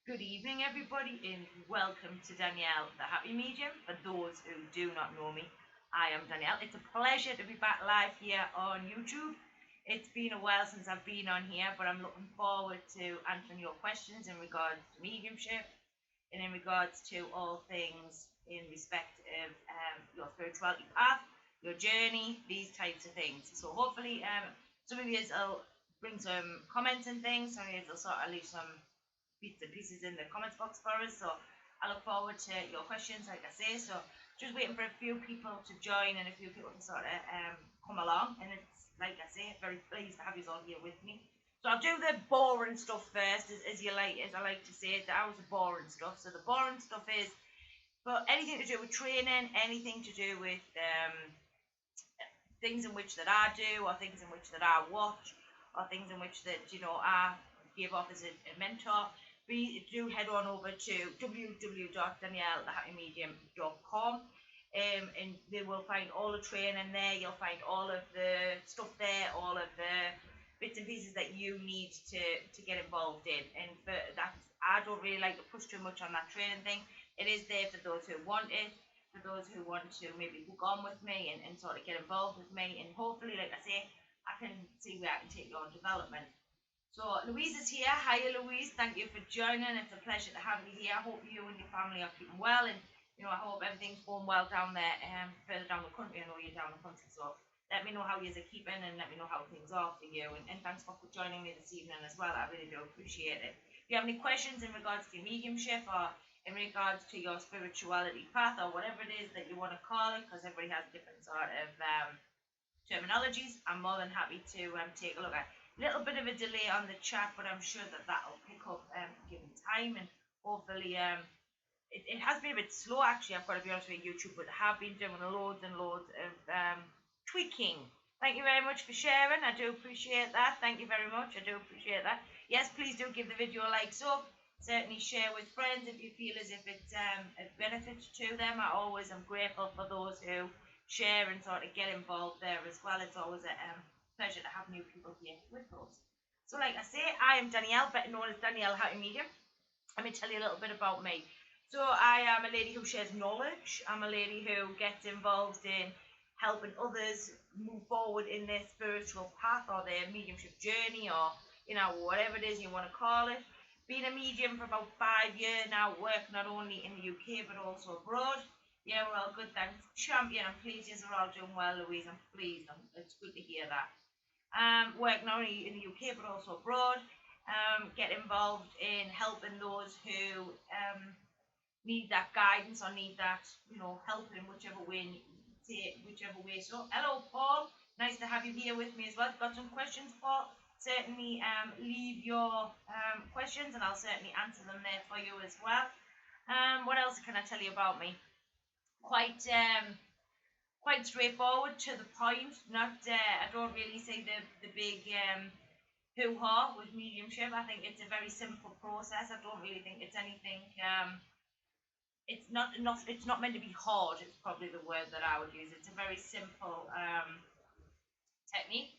Good evening, everybody, and welcome to Danielle, the Happy Medium. For those who do not know me, I am Danielle. It's a pleasure to be back live here on YouTube. It's been a while since I've been on here, but I'm looking forward to answering your questions in regards to mediumship and in regards to all things in respect of your spirituality path, your journey, these types of things. So hopefully, some of you will bring some comments and things. Some of you will sort of leave some bits and pieces in the comments box for us. So I look forward to your questions, like I say. So just waiting for a few people to join and a few people to sort of come along. And it's like I say, very pleased to have you all here with me. So I'll do the boring stuff first, as I like to say. That was the boring stuff. So the boring stuff is for anything to do with training, anything to do with things in which that I do, or things in which that I watch, or things in which that I give off as a mentor. Do head on over to www.daniellethehappymedium.com, and they will find all the training there. You'll find all of the stuff there, all of the bits and pieces that you need to get involved in. And for that, I don't really like to push too much on that training thing. It is there for those who want it, for those who want to maybe hook on with me and sort of get involved with me. And hopefully, like I say, I can see where I can take your development. So Louise is here. Hiya, Louise. Thank you for joining. It's a pleasure to have you here. I hope you and your family are keeping well, and I hope everything's going well down there, further down the country. I know you're down the country, so let me know how you're keeping, and let me know how things are for you. And thanks for joining me this evening as well. I really do appreciate it. If you have any questions in regards to your mediumship or in regards to your spirituality path or whatever it is that you want to call it, because everybody has different sort of terminologies, I'm more than happy to take a look at. Little bit of a delay on the chat, but I'm sure that that'll pick up given time, and hopefully it has been a bit slow actually. I've got to be honest with YouTube, but I have been doing loads and loads of tweaking. Thank you very much for sharing. I do appreciate that. Thank you very much. I do appreciate that. Yes, please do give the video a like. So certainly share with friends if you feel as if it's a benefit to them. I'm grateful for those who share and sort of get involved there as well. It's always a pleasure to have new people here with us. So like I say, I am Danielle, better known as Danielle Happy Medium. Let me tell you a little bit about me. So I am a lady who shares knowledge. I'm a lady who gets involved in helping others move forward in their spiritual path or their mediumship journey, or whatever it is you want to call it. Been a medium for about 5 years now, work not only in the UK but also abroad. Yeah, we're all good, thanks. Champion, I'm pleased you are all doing well, Louise. I'm pleased. It's good to hear that. Work not only in the UK but also abroad. Get involved in helping those who need that guidance or need that, help in whichever way. So, hello, Paul. Nice to have you here with me as well. Got some questions, Paul? Certainly leave your questions, and I'll certainly answer them there for you as well. What else can I tell you about me? Quite straightforward, to the point. Not I don't really say the big hoo-ha with mediumship. I think it's a very simple process. I don't really think it's anything. It's not meant to be hard. It's probably the word that I would use. It's a very simple technique.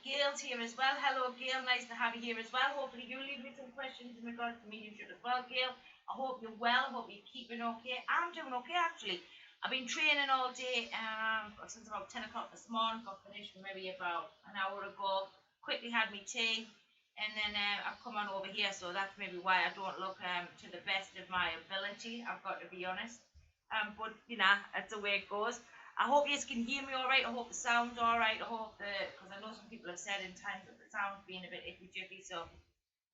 Gail's here as well. Hello, Gail. Nice to have you here as well. Hopefully you'll leave me some questions in regards to mediumship as well, Gail. I hope you're well. I hope you're keeping okay. I'm doing okay, actually. I've been training all day since about 10 o'clock this morning. Got finished maybe about an hour ago. Quickly had me tea, and then I've come on over here. So that's maybe why I don't look to the best of my ability. I've got to be honest. But that's the way it goes. I hope you can hear me all right. I hope the sound's all right. I hope because I know some people have said in times that the sound's been a bit iffy jiffy. So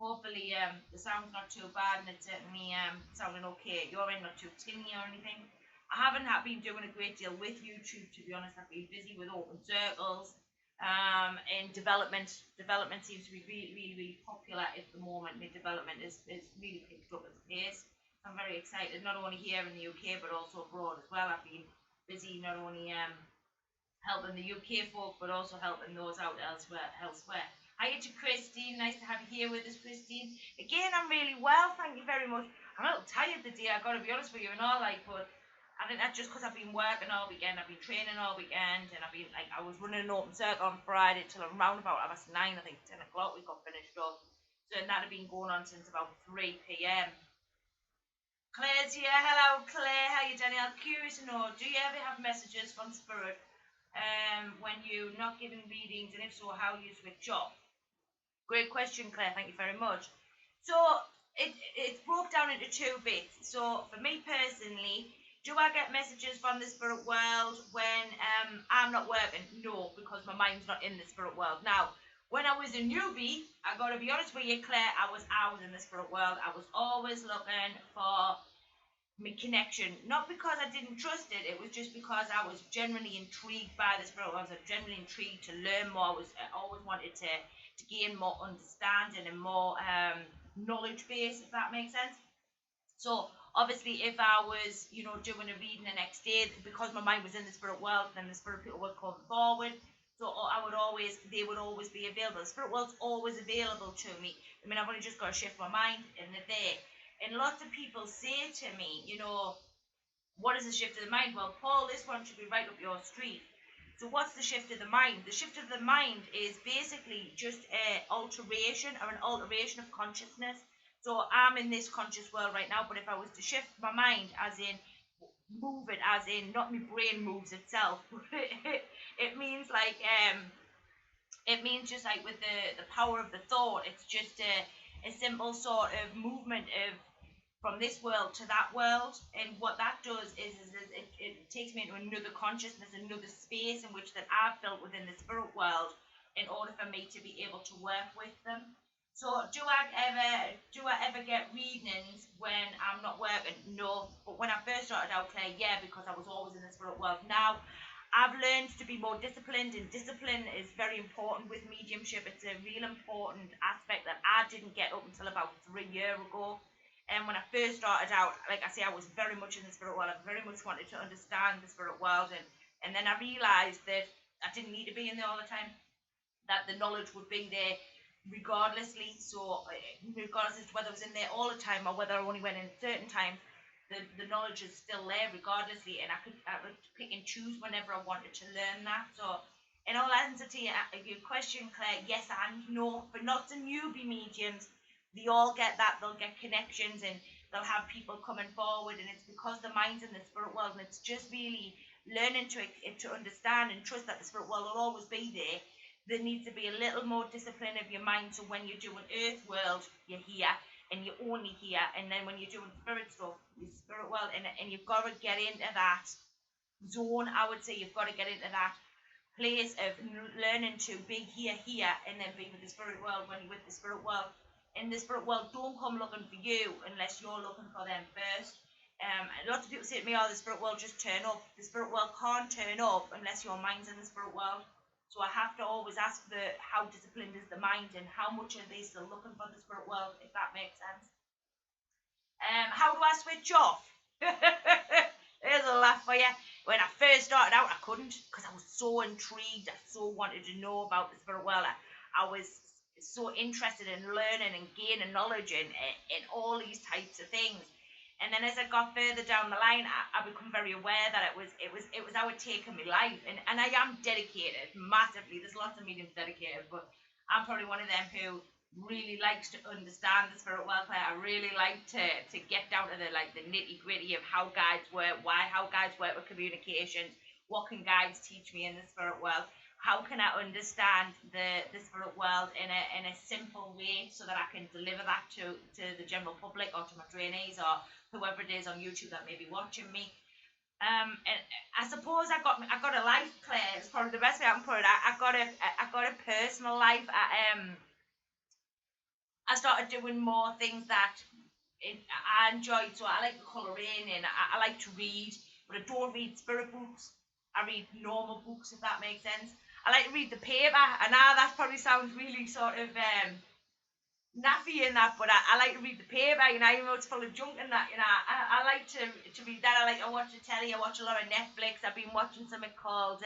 hopefully the sound's not too bad, and it's certainly sounding okay. You're in, not too tinny or anything. I haven't been doing a great deal with YouTube, to be honest. I've been busy with open circles and development. Development seems to be really, really, really popular at the moment. The development is really picked up its pace. I'm very excited, not only here in the UK, but also abroad as well. I've been busy not only helping the UK folk, but also helping those out elsewhere. Hiya to Christine. Nice to have you here with us, Christine. Again, I'm really well. Thank you very much. I'm a little tired today, I've got to be honest with you and all, but I think that's just because I've been working all weekend. I've been training all weekend, and I was running an open circle on Friday till around about 9, I think 10 o'clock we got finished up. So that had been going on since about 3 p.m. Claire's here. Hello, Claire. How are you, Danielle? Curious to know, do you ever have messages from Spirit when you're not giving readings, and if so, how you switch off? Great question, Claire. Thank you very much. So it's broke down into two bits. So for me personally, do I get messages from the spirit world when I'm not working? No, because my mind's not in the spirit world. Now, when I was a newbie, I got to be honest with you, Claire, I was in the spirit world. I was always looking for my connection, not because I didn't trust it. It was just because I was genuinely intrigued by the spirit world. I was genuinely intrigued to learn more. I always wanted to gain more understanding and more knowledge base, if that makes sense. So obviously, if I was, doing a reading the next day, because my mind was in the spirit world, then the spirit people would come forward. So they would always be available. The spirit world's always available to me. I mean, I've only just got to shift my mind and they're there. And lots of people say to me, what is the shift of the mind? Well, Paul, this one should be right up your street. So what's the shift of the mind? The shift of the mind is basically just an alteration of consciousness. So I'm in this conscious world right now, but if I was to shift my mind, as in move it, as in not my brain moves itself, it means just like with the power of the thought, it's just a simple sort of movement of from this world to that world. And what that does is it takes me into another consciousness, another space in which that I've built within the spirit world in order for me to be able to work with them. So do I ever get readings when I'm not working? No. But when I first started out, Claire, yeah, because I was always in the spirit world. Now I've learned to be more disciplined, and discipline is very important with mediumship. It's a real important aspect that I didn't get up until about 3 years ago. And when I first started out, like I say, I was very much in the spirit world. I very much wanted to understand the spirit world. And then I realised that I didn't need to be in there all the time, that the knowledge would be there regardlessly. So regardless of whether I was in there all the time or whether I only went in certain times, the knowledge is still there regardlessly. And I could pick and choose whenever I wanted to learn that. So in all honesty, your question, Claire, yes and no. But not the newbie mediums. They all get that. They'll get connections and they'll have people coming forward, and it's because the mind's in the spirit world, and it's just really learning to understand and trust that the spirit world will always be there. There needs to be a little more discipline of your mind, so when you're doing earth world, you're here and you're only here, and then when you're doing spirit stuff, your spirit world, and you've got to get into that zone. I would say you've got to get into that place of learning to be here, and then be with the spirit world when you're with the spirit world. In the spirit world, don't come looking for you unless you're looking for them first. Lots of people say to me, the spirit world just turn up. The spirit world can't turn up unless your mind's in the spirit world. So I have to always ask how disciplined is the mind and how much are they still looking for the spirit world, if that makes sense. How do I switch off? There's a laugh for you. When I first started out, I couldn't, because I was so intrigued. I so wanted to know about the spirit world. I was so interested in learning and gaining knowledge in all these types of things. And then as I got further down the line, I become very aware that it was how it taken my life. And I am dedicated massively. There's lots of mediums dedicated, but I'm probably one of them who really likes to understand the spirit world. I really like to get down to the nitty gritty of how guides work, how guides work with communications, what can guides teach me in the spirit world. How can I understand the spirit world in a simple way so that I can deliver that to the general public or to my trainees or whoever it is on YouTube that may be watching me. And I suppose I got a life, Claire. It's probably the best way I can put it. I got a personal life. I started doing more things that I enjoyed. So I like colouring and I like to read, but I don't read spirit books. I read normal books, if that makes sense. I like to read the paper, and now that probably sounds really sort of naffy in that, but I like to read the paper, even though it's full of junk and that, I like to read that. I like to watch the telly. I watch a lot of Netflix. I've been watching something called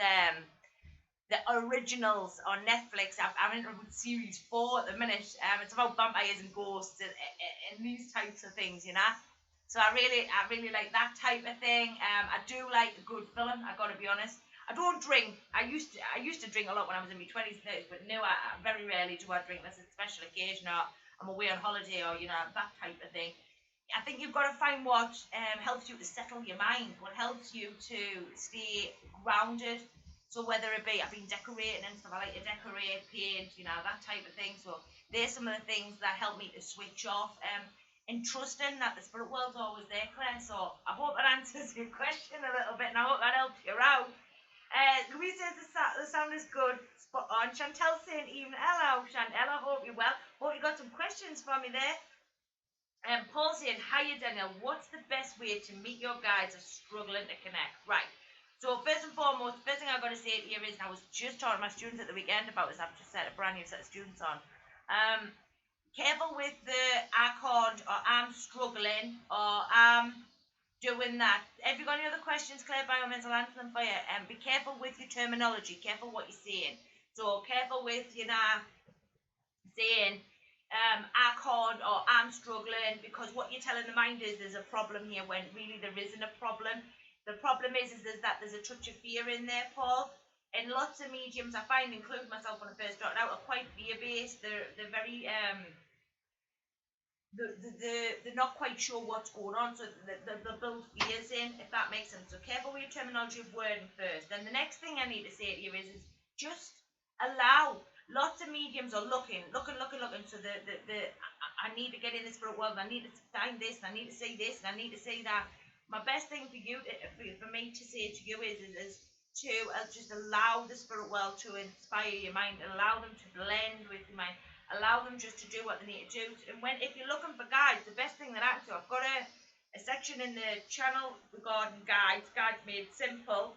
The Originals on Netflix. I'm into series 4 at the minute. It's about vampires and ghosts and these types of things, So I really like that type of thing. I do like a good film. I got to be honest. I don't drink. I used to drink a lot when I was in my 20s and 30s, but now I very rarely do I drink unless it's a special occasion or I'm away on holiday, or that type of thing. I think you've got to find what helps you to settle your mind, what helps you to stay grounded. So whether it be, I've been decorating and stuff, I like to decorate, paint, that type of thing. So there's some of the things that help me to switch off, and trusting that the spirit world's always there, Claire. So I hope that answers your question a little bit, and I hope that helps you out. Louise says the sound is good, spot on. Chantel saying even hello, Chantel. I hope you're well. Hope you got some questions for me there. Paul saying, hiya Danielle, what's the best way to meet your guides are struggling to connect? Right. So first and foremost, first thing I've got to say here is, and I was just talking to my students at the weekend about this, I've just set a brand new set of students on. Careful with the I can't, or I'm struggling, or I'm doing that. Have you got any other questions, Claire? By all means, I'll answer them for you. Be careful with your terminology, careful what you're saying. So careful with, saying I can't, or I'm struggling, because what you're telling the mind is there's a problem here, when really there isn't a problem. The problem is that there's a touch of fear in there, Paul. And lots of mediums, I find, including myself when I first started out, are quite fear-based. They're very they're not quite sure what's going on, so they'll build fears in, if that makes sense. So careful with your terminology of wording first. Then the next thing I need to say to you is just allow. Lots of mediums are looking. So I need to get in the spirit world. I need to find this. And I need to say this. And I need to say that. My best thing for you, for me to say to you is to just allow the spirit world to inspire your mind. Allow them to blend with your mind. Allow them just to do what they need to do. And if you're looking for guides, the best thing that I can do, I've got a section in the channel regarding guides made simple,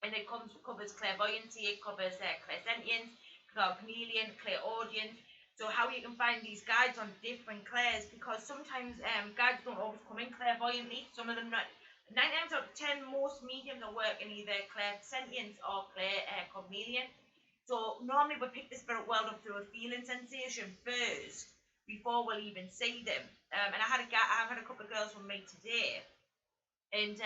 and it covers clairvoyancy, it covers clairsentience, chameleon, clairaudience. So how you can find these guides on different clairs, because sometimes guides don't always come in clairvoyantly. Some of them not. 9 times out of 10, most mediums are working either clairsentience or chameleon. So normally we pick the spirit world up through a feeling sensation first before we'll even see them. And I've had a couple of girls from me today, and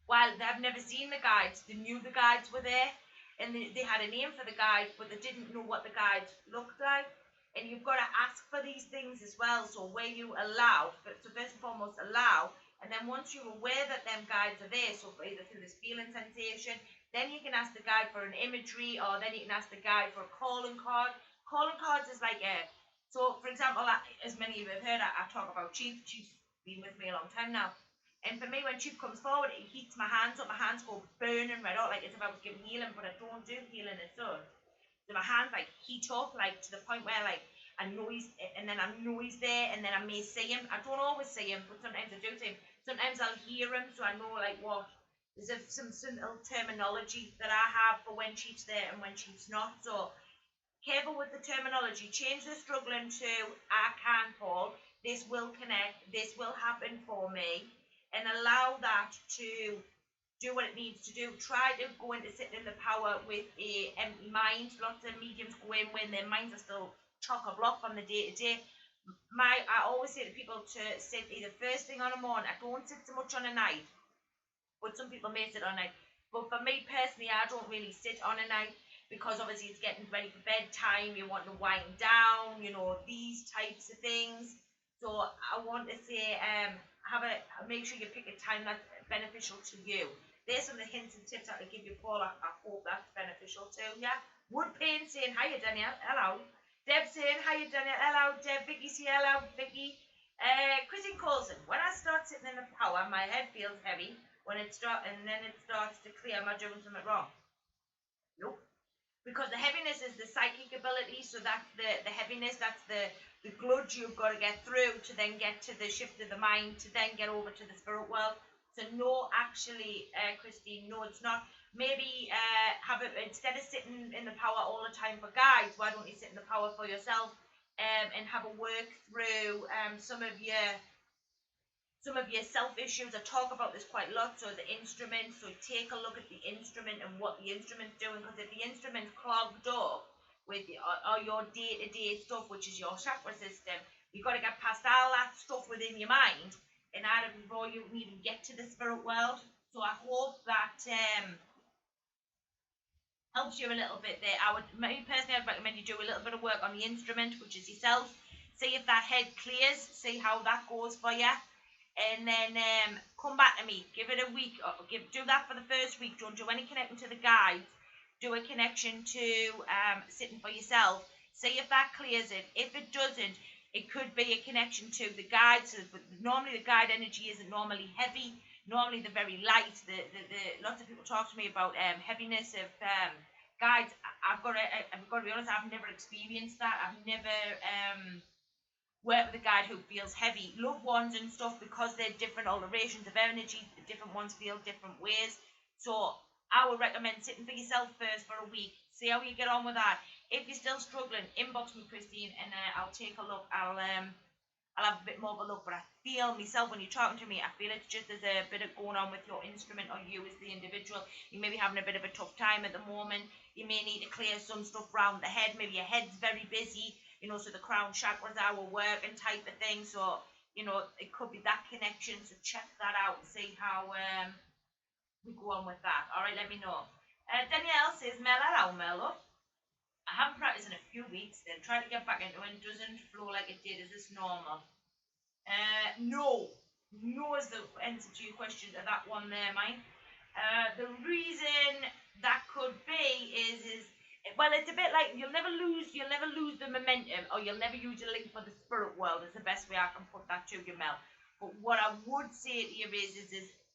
while they've never seen the guides, they knew the guides were there, and they had a name for the guides, but they didn't know what the guides looked like. And you've got to ask for these things as well. So where you allow, so first and foremost allow, and then once you're aware that them guides are there, so either through this feeling sensation, then you can ask the guide for an imagery, or then you can ask the guide for a calling card. Calling cards is like so for example, as many of you have heard, I talk about Chief. Chief's been with me a long time now. And for me, when Chief comes forward, it heats my hands up. My hands go burning red hot, like it's about to give healing, but I don't do healing as such. So my hands like heat up, like to the point where like I know he's, and then I know he's there, and then I may see him. I don't always see him, but sometimes I do see him. Sometimes I'll hear him, so I know like what. There's some little terminology that I have for when Chief's there and when Chief's not. So careful with the terminology. Change the struggling to I can, Paul. This will connect. This will happen for me, and allow that to do what it needs to do. Try to go into sitting in the power with a empty mind. Lots of mediums go in when their minds are still chock-a-block from the day-to-day. I always say to people to sit either first thing on a morning. I don't sit so much on a night, but some people may sit on a night. But for me personally, I don't really sit on a night, because obviously it's getting ready for bedtime. You want to wind down, these types of things. So I want to say, make sure you pick a time that's beneficial to you. There's some of the hints and tips I could give you, Paul. I hope that's beneficial too. Yeah. Wood Pain saying, hiya, Danielle. Hello. Deb saying, hiya, Danielle. Hello. Deb. Vicky saying, hello, Vicky. Christine Coulson. When I start sitting in the power, my head feels heavy. And then it starts to clear. Am I doing something wrong? Nope. Because the heaviness is the psychic ability. So that's the heaviness. That's the gludge you've got to get through to then get to the shift of the mind, to then get over to the spirit world. So no, actually, Christine, no, it's not. Maybe have it, instead of sitting in the power all the time for guides, why don't you sit in the power for yourself, and have a work through some of your self issues. I talk about this quite a lot. So the instrument, so take a look at the instrument and what the instrument's doing, because if the instrument's clogged up with your day-to-day stuff, which is your chakra system, you've got to get past all that stuff within your mind, and out of before you can even get to the spirit world. So I hope that helps you a little bit there. I'd recommend you do a little bit of work on the instrument, which is yourself. See if that head clears, see how that goes for you. And then come back to me. Give it a week. Do that for the first week. Don't do any connecting to the guides. Do a connection to sitting for yourself. See if that clears it. If it doesn't, it could be a connection to the guides. But normally the guide energy isn't normally heavy. Normally they're very light. Lots of people talk to me about heaviness of guides. I've got to be honest. I've never experienced that. I've never work with a guide who feels heavy. Loved ones and stuff, because they're different alterations of energy, different ones feel different ways. So I would recommend sitting for yourself first for a week. See how you get on with that. If you're still struggling, inbox me, Christine, and I'll take a look. I'll have a bit more of a look. But I feel myself, when you're talking to me, I feel it's just there's a bit of going on with your instrument, or you as the individual. You may be having a bit of a tough time at the moment. You may need to clear some stuff around the head. Maybe your head's very busy. So the crown chakras are working type of thing. So, it could be that connection. So check that out and see how we go on with that. All right, let me know. Danielle says, Mel, hello, Mel. I haven't practiced in a few weeks. Then try to get back into it. Doesn't flow like it did. Is this normal? No. No is the answer to your question to that one there, mine. The reason that could be is well, it's a bit like you'll never lose the momentum, or you'll never use your link for the spirit world. Is the best way I can put that to you, Mel. But what I would say to you is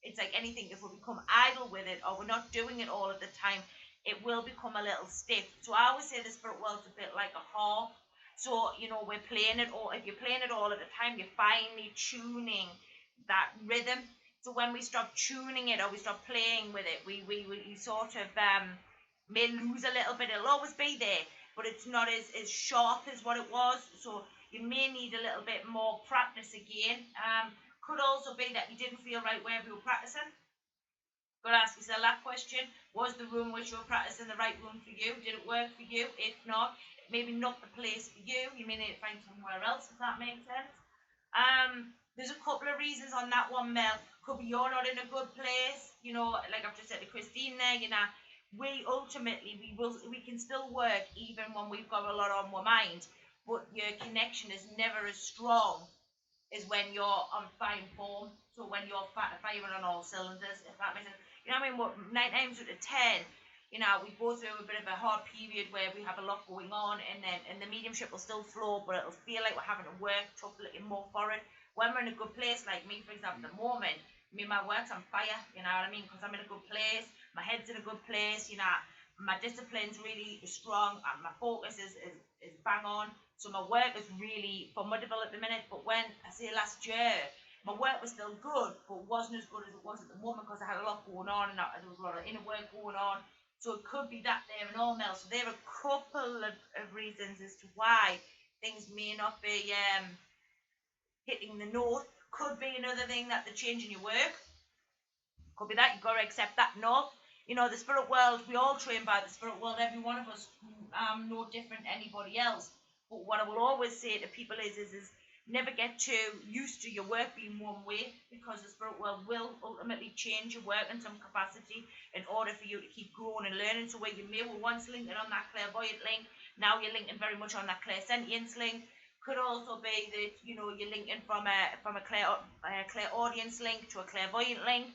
it's like anything. If we become idle with it, or we're not doing it all at the time, it will become a little stiff. So I always say the spirit world's a bit like a harp. So we're playing it all. If you're playing it all at the time, you're finely tuning that rhythm. So when we stop tuning it, or we stop playing with it, we sort of may lose a little bit. It'll always be there, but it's not as sharp as what it was. So you may need a little bit more practice again. Could also be that you didn't feel right where you were practicing. Got to ask yourself that question. Was the room which you were practicing the right room for you? Did it work for you? If not, maybe not the place for you. You may need to find somewhere else, if that makes sense. There's a couple of reasons on that one, Mel. Could be you're not in a good place. Like I've just said to Christine there, we ultimately, we can still work even when we've got a lot on our mind, but your connection is never as strong as when you're on fine form. So when you're firing on all cylinders, if that makes sense. What I mean? 9 times out of 10, we go through a bit of a hard period where we have a lot going on, and the mediumship will still flow, but it'll feel like we're having to work tough a little more for it. When we're in a good place, like me, for example, at the moment, my work's on fire, you know what I mean? Because I'm in a good place, my head's in a good place, my discipline's really strong, and my focus is bang on. So my work is really formidable at the minute. But when I say last year, my work was still good, but wasn't as good as it was at the moment, because I had a lot going on, and there was a lot of inner work going on. So it could be that there and all, Mel. So there are a couple of reasons as to why things may not be hitting the note. Could be another thing that they're changing your work. Could be that. You've got to accept that. No. The spirit world, we all train by the spirit world. Every one of us, no different to anybody else. But what I will always say to people is never get too used to your work being one way, because the spirit world will ultimately change your work in some capacity in order for you to keep growing and learning. So where you may were once linking on that clairvoyant link, now you're linking very much on that clairsentience link. Could also be that you're linking from a clairaudience link to a clairvoyant link.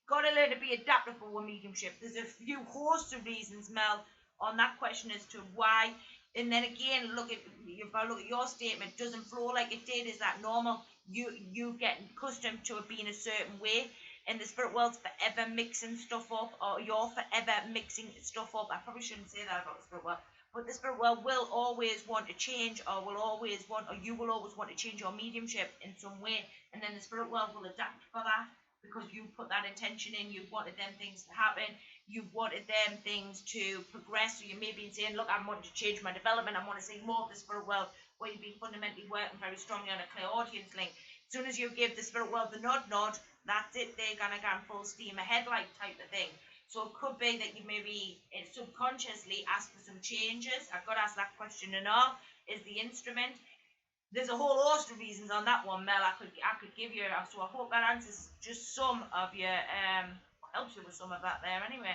Got to learn to be adaptable with mediumship. There's a few host of reasons, Mel, on that question as to why. And then again, if I look at your statement, doesn't flow like it did. Is that normal? You get accustomed to it being a certain way, and the spirit world's forever mixing stuff up, or you're forever mixing stuff up. I probably shouldn't say that about the spirit world, but the spirit world will always want to change, or you will always want to change your mediumship in some way, and then the spirit world will adapt for that, because you put that intention in. You wanted them things to happen. You wanted them things to progress. So you may be saying, look, I want to change my development. I want to see more of the spirit world, where you've been fundamentally working very strongly on a clairaudience link. As soon as you give the spirit world the nod, that's it. They're going to go full steam ahead, like type of thing. So it could be that you maybe subconsciously ask for some changes. I've got to ask that question enough. Is the instrument? There's a whole host of reasons on that one, Mel. I could give you. So I hope that answers just some of your helps you with some of that there. Anyway,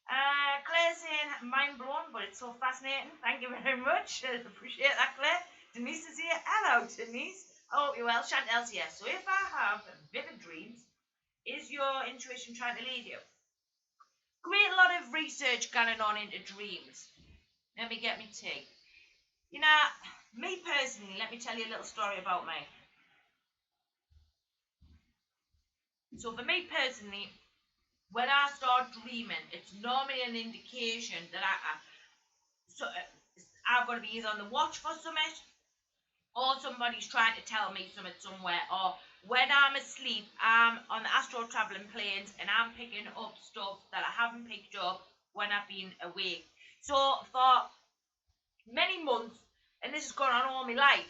Claire's saying mind blown, but it's so fascinating. Thank you very much. I appreciate that, Claire. Denise is here. Hello, Denise. I hope you're well. Chantel's here. So if I have vivid dreams, is your intuition trying to lead you? Great lot of research going on into dreams. Let me get me tea. You know, me personally, let me tell you a little story about me. So for me personally, when I start dreaming, it's normally an indication that I've got to be either on the watch for something, or somebody's trying to tell me something somewhere, or when I'm asleep, I'm on the astral traveling planes and I'm picking up stuff that I haven't picked up when I've been awake. So for many months, and this has gone on all my life,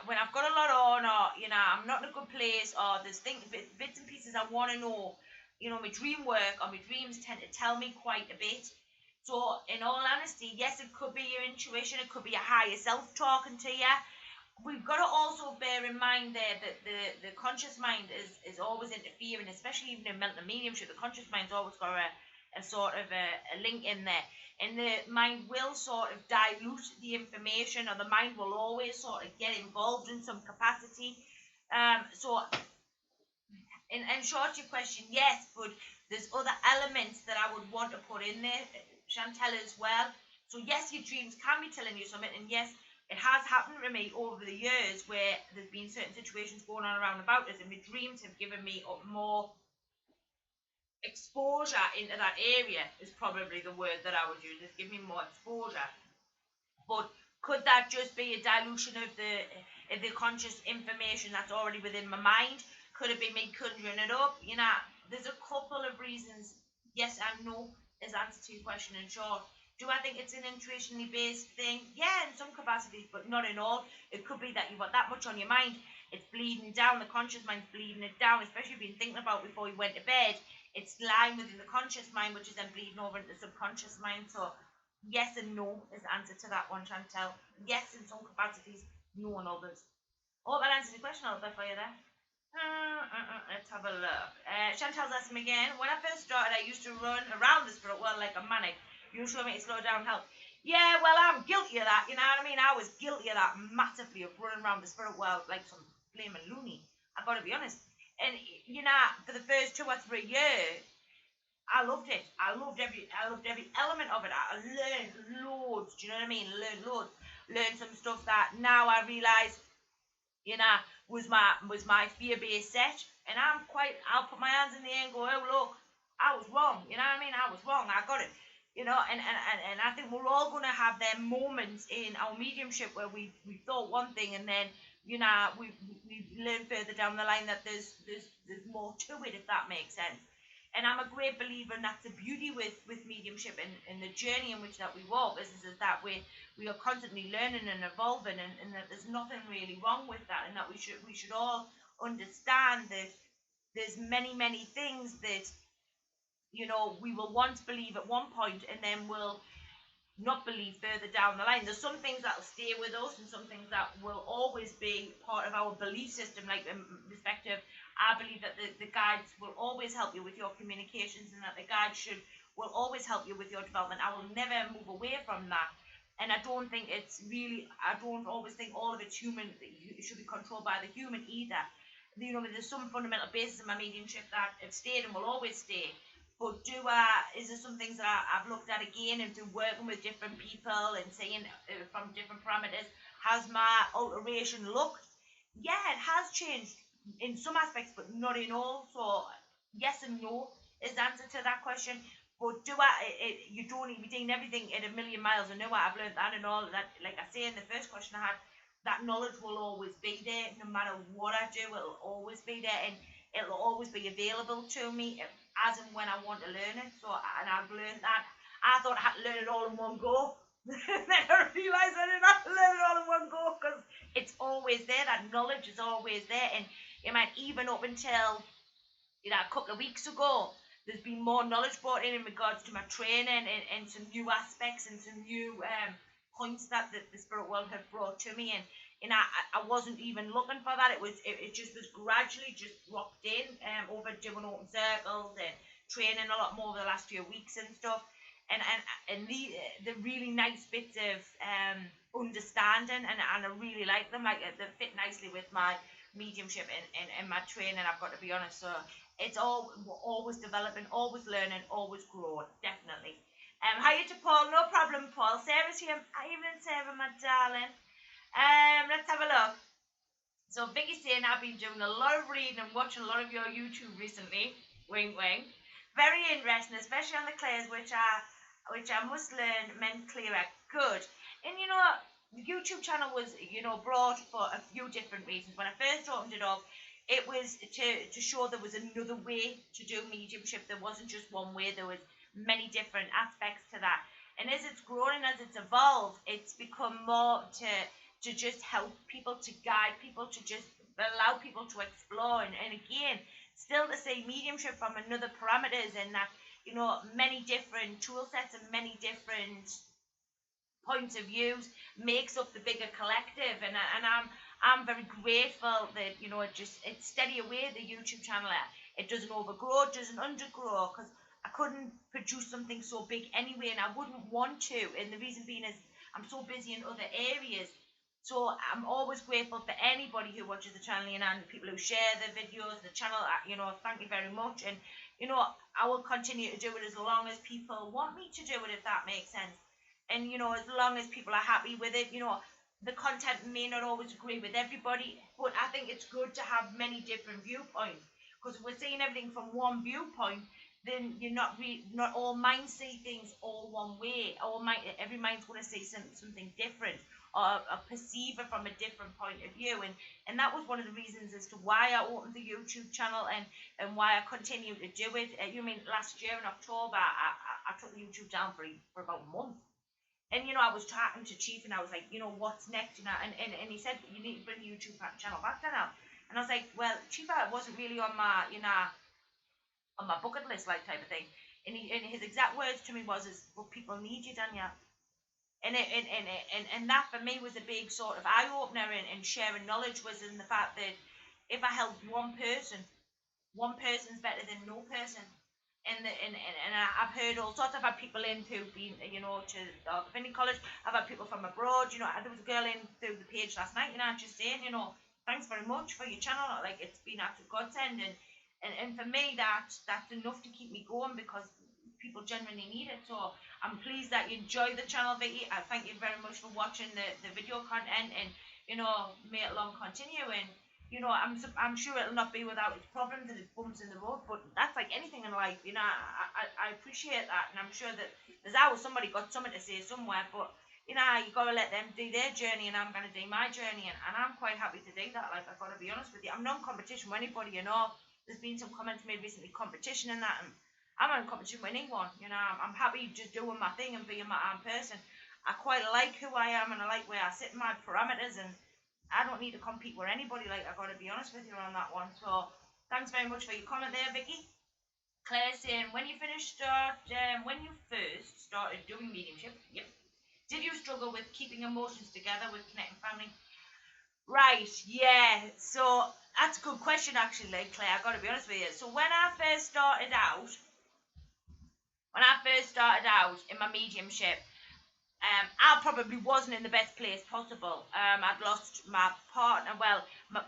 when I've got a lot on, or I'm not in a good place, or there's things, bits and pieces I want to know, my dream work or my dreams tend to tell me quite a bit. So in all honesty, yes, it could be your intuition, it could be a higher self talking to you. We've got to also bear in mind there that the conscious mind is always interfering, especially even in mental mediumship. The conscious mind's always got a sort of a link in there. And the mind will sort of dilute the information, or the mind will always sort of get involved in some capacity. So, in short to your question, yes, but there's other elements that I would want to put in there, Chantel, as well. So yes, your dreams can be telling you something, and yes, it has happened to me over the years where there's been certain situations going on around about us, and my dreams have given me more exposure into that area, is probably the word that I would use. It's given me more exposure. But could that just be a dilution of the conscious information that's already within my mind? Could it be me conjuring it up? There's a couple of reasons. Yes and no is the answer to your question in short. Do I think it's an intuitionally based thing? Yeah, in some capacities, but not in all. It could be that you've got that much on your mind, it's bleeding down, the conscious mind's bleeding it down, especially if you've been thinking about it before you went to bed. It's lying within the conscious mind, which is then bleeding over into the subconscious mind. So yes and no is the answer to that one, Chantel. Yes, in some capacities, no in others. Hope that answers the question out there for you there. Let's have a look. Chantel's asking me again. When I first started, I used to run around the spirit world like a manic. You show me to slow down and help. Yeah, well, I'm guilty of that. You know what I mean? I was guilty of that massively, of running around the spirit world like some flaming loony. I've got to be honest. And for the first 2 or 3 years, I loved it. I loved every element of it. I learned loads. Do you know what I mean? Learned loads. Learned some stuff that now I realise, was my fear-based set. And I'll put my hands in the air and go, oh look, I was wrong. You know what I mean? I was wrong. I got it. And I think we're all going to have them moments in our mediumship where we thought one thing, and then we learn further down the line that there's more to it, if that makes sense. And I'm a great believer, and that's the beauty with mediumship and the journey in which that we walk is that we are constantly learning and evolving, and that there's nothing really wrong with that, and that we should all understand that there's many things that we will once believe at one point, and then we'll not believe further down the line. There's some things that will stay with us, and some things that will always be part of our belief system, like in perspective. I believe that the guides will always help you with your communications, and that the guides will always help you with your development. I will never move away from that. And I don't always think all of it's human, it should be controlled by the human either. There's some fundamental basis in my mediumship that have stayed and will always stay. But is there some things that I've looked at again, and through working with different people and seeing from different parameters, has my alteration looked? Yeah, it has changed in some aspects, but not in all. So yes and no is the answer to that question. But you don't need to be doing everything at a million miles an hour. I've learned that, and all that. Like I say in the first question I had, that knowledge will always be there, no matter what I do. It'll always be there, and it'll always be available to me as and when I want to learn it. So, and I've learned that. I thought I had to learn it all in one go. Then I realised I didn't have to learn it all in one go, because it's always there. That knowledge is always there. And even up until a couple of weeks ago, there's been more knowledge brought in regards to my training, and some new aspects and some new points that the spirit world have brought to me. And I wasn't even looking for that. It just was gradually just dropped in over doing open circles and training a lot more over the last few weeks and stuff. And the really nice bits of understanding, and I really like them. Like they fit nicely with my mediumship and my training. I've got to be honest. So it's all we're always developing, always learning, always growing. Definitely. Hiya to Paul. No problem, Paul. Sarah's here. Evening, Sarah, my darling. Let's have a look. So Vicky's saying I've been doing a lot of reading and watching a lot of your YouTube recently. Wink, wink. Very interesting, especially on the clays, which I must learn meant clearer. Good. And the YouTube channel was, brought for a few different reasons. When I first opened it up, it was to show there was another way to do mediumship. There wasn't just one way. There was many different aspects to that. And as it's grown and as it's evolved, it's become more to just help people, to guide people, to just allow people to explore. And again, still to say mediumship from another parameters, and that, many different tool sets and many different points of views makes up the bigger collective. And I'm very grateful that, it's steady away, the YouTube channel. It doesn't overgrow, it doesn't undergrow, because I couldn't produce something so big anyway, and I wouldn't want to. And the reason being is I'm so busy in other areas. So I'm always grateful for anybody who watches the channel, and people who share the videos, the channel. Thank you very much. And I will continue to do it as long as people want me to do it, if that makes sense. And as long as people are happy with it. The content may not always agree with everybody, but I think it's good to have many different viewpoints, because if we're seeing everything from one viewpoint, then you're not all minds see things all one way. Every mind's going to see something different, or perceive it from a different point of view. And that was one of the reasons as to why I opened the YouTube channel, and why I continue to do it. Last year in October, I took the YouTube down for about a month. And I was talking to Chief, and I was like, what's next? And he said, you need to bring the YouTube channel back, Danielle. And I was like, well, Chief, I wasn't really on my on my bucket list, like, type of thing. And his exact words to me was, well, people need you, Danielle. And that for me was a big sort of eye opener, and sharing knowledge was in the fact that if I helped one person's better than no person. And I've heard all sorts. I've had people in who've been, to the Divinity College. I've had people from abroad. There was a girl in through the page last night, just saying, thanks very much for your channel. Like, it's been out of godsend. And for me, that's enough to keep me going, because people genuinely need it. So I'm pleased that you enjoy the channel, Vicky. I thank you very much for watching the video content, and may it long continue. And I'm sure it'll not be without its problems and its bumps in the road, but that's like anything in life. I appreciate that, and I'm sure that there's always somebody got something to say somewhere, but you got to let them do their journey, and I'm going to do my journey, and I'm quite happy to do that. Like, I've got to be honest with you, I'm not in competition with anybody. There's been some comments made recently, competition and that, and I'm not in competition with anyone. I'm happy just doing my thing and being my own person. I quite like who I am, and I like where I sit in my parameters, and I don't need to compete with anybody. Like, I've got to be honest with you on that one. So thanks very much for your comment there, Vicky. Claire saying, when you first started doing mediumship, yep, did you struggle with keeping emotions together with connecting family? Right, yeah. So that's a good question, actually, Claire. I've got to be honest with you. So when I first started out in my mediumship, I probably wasn't in the best place possible. I'd lost my partner. Well,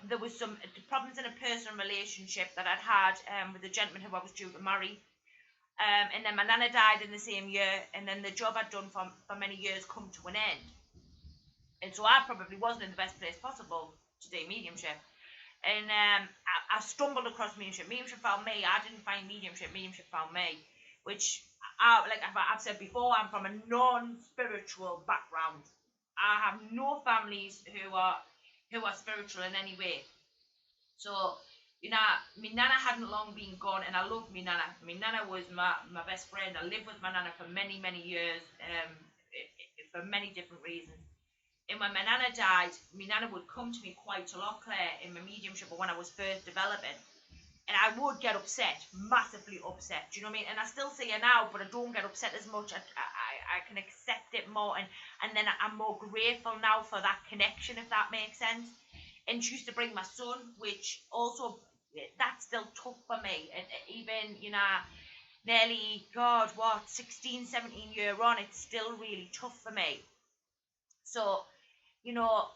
there was some problems in a personal relationship that I'd had with a gentleman who I was due to marry. And then my nana died in the same year, and then the job I'd done for many years come to an end. And so I probably wasn't in the best place possible to do mediumship. And I stumbled across mediumship. Mediumship found me. I didn't find mediumship. Mediumship found me. Which, like I've said before, I'm from a non-spiritual background. I have no families who are spiritual in any way. So, my nana hadn't long been gone, and I loved my nana. My nana was my best friend. I lived with my nana for many, many years, for many different reasons. And when my nana died, my nana would come to me quite a lot, Claire, in my mediumship, or when I was first developing. And I would get upset, massively upset. Do you know what I mean? And I still see her now, but I don't get upset as much. I can accept it more, and then I'm more grateful now for that connection, if that makes sense. And she used to bring my son, which also, that's still tough for me. And even, nearly, 16, 17 year on, it's still really tough for me. So, you know,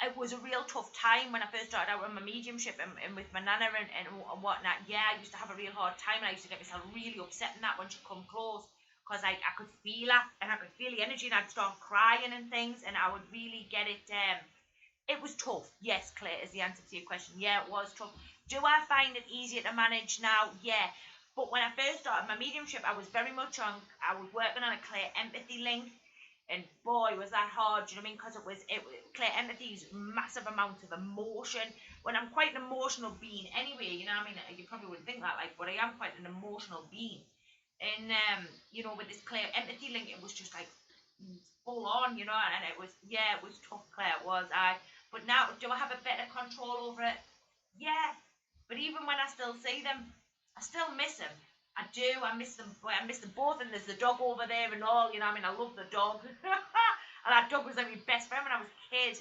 it was a real tough time when I first started out with my mediumship and with my nana and whatnot. Yeah, I used to have a real hard time, and I used to get myself really upset in that when she'd come close, because I could feel her and I could feel the energy, and I'd start crying and things, and I would really get it. It was tough. Yes, Claire is the answer to your question. Yeah, it was tough. Do I find it easier to manage now? Yeah. But when I first started my mediumship, I was very much on, I was working on a clear empathy link. And boy, was that hard, do you know what I mean? Because clear empathy is massive amounts of emotion. When I'm quite an emotional being anyway, you know what I mean? You probably wouldn't think that, like, but I am quite an emotional being. And, you know, with this clear empathy link, it was just like full on, you know, and it was, yeah, it was tough, Claire, it was. But now, do I have a better control over it? Yeah. But even when I still see them, I still miss them. I do. I miss them. I miss them both. And there's the dog over there and all. You know, I mean, I love the dog. And that dog was like my best friend when I was a kid.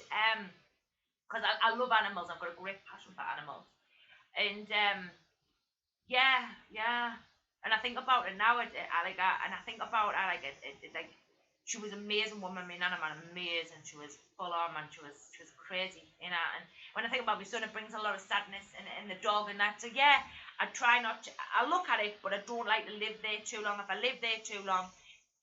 Because I love animals. I've got a great passion for animals. And yeah, yeah. And I think about it now. And I think about I like it like she was an amazing woman. My nana, man, amazing. She was full on, man. She was crazy, you know. And when I think about my son, it brings a lot of sadness and the dog and that. So yeah, I try not to. I look at it, but I don't like to live there too long. If I live there too long,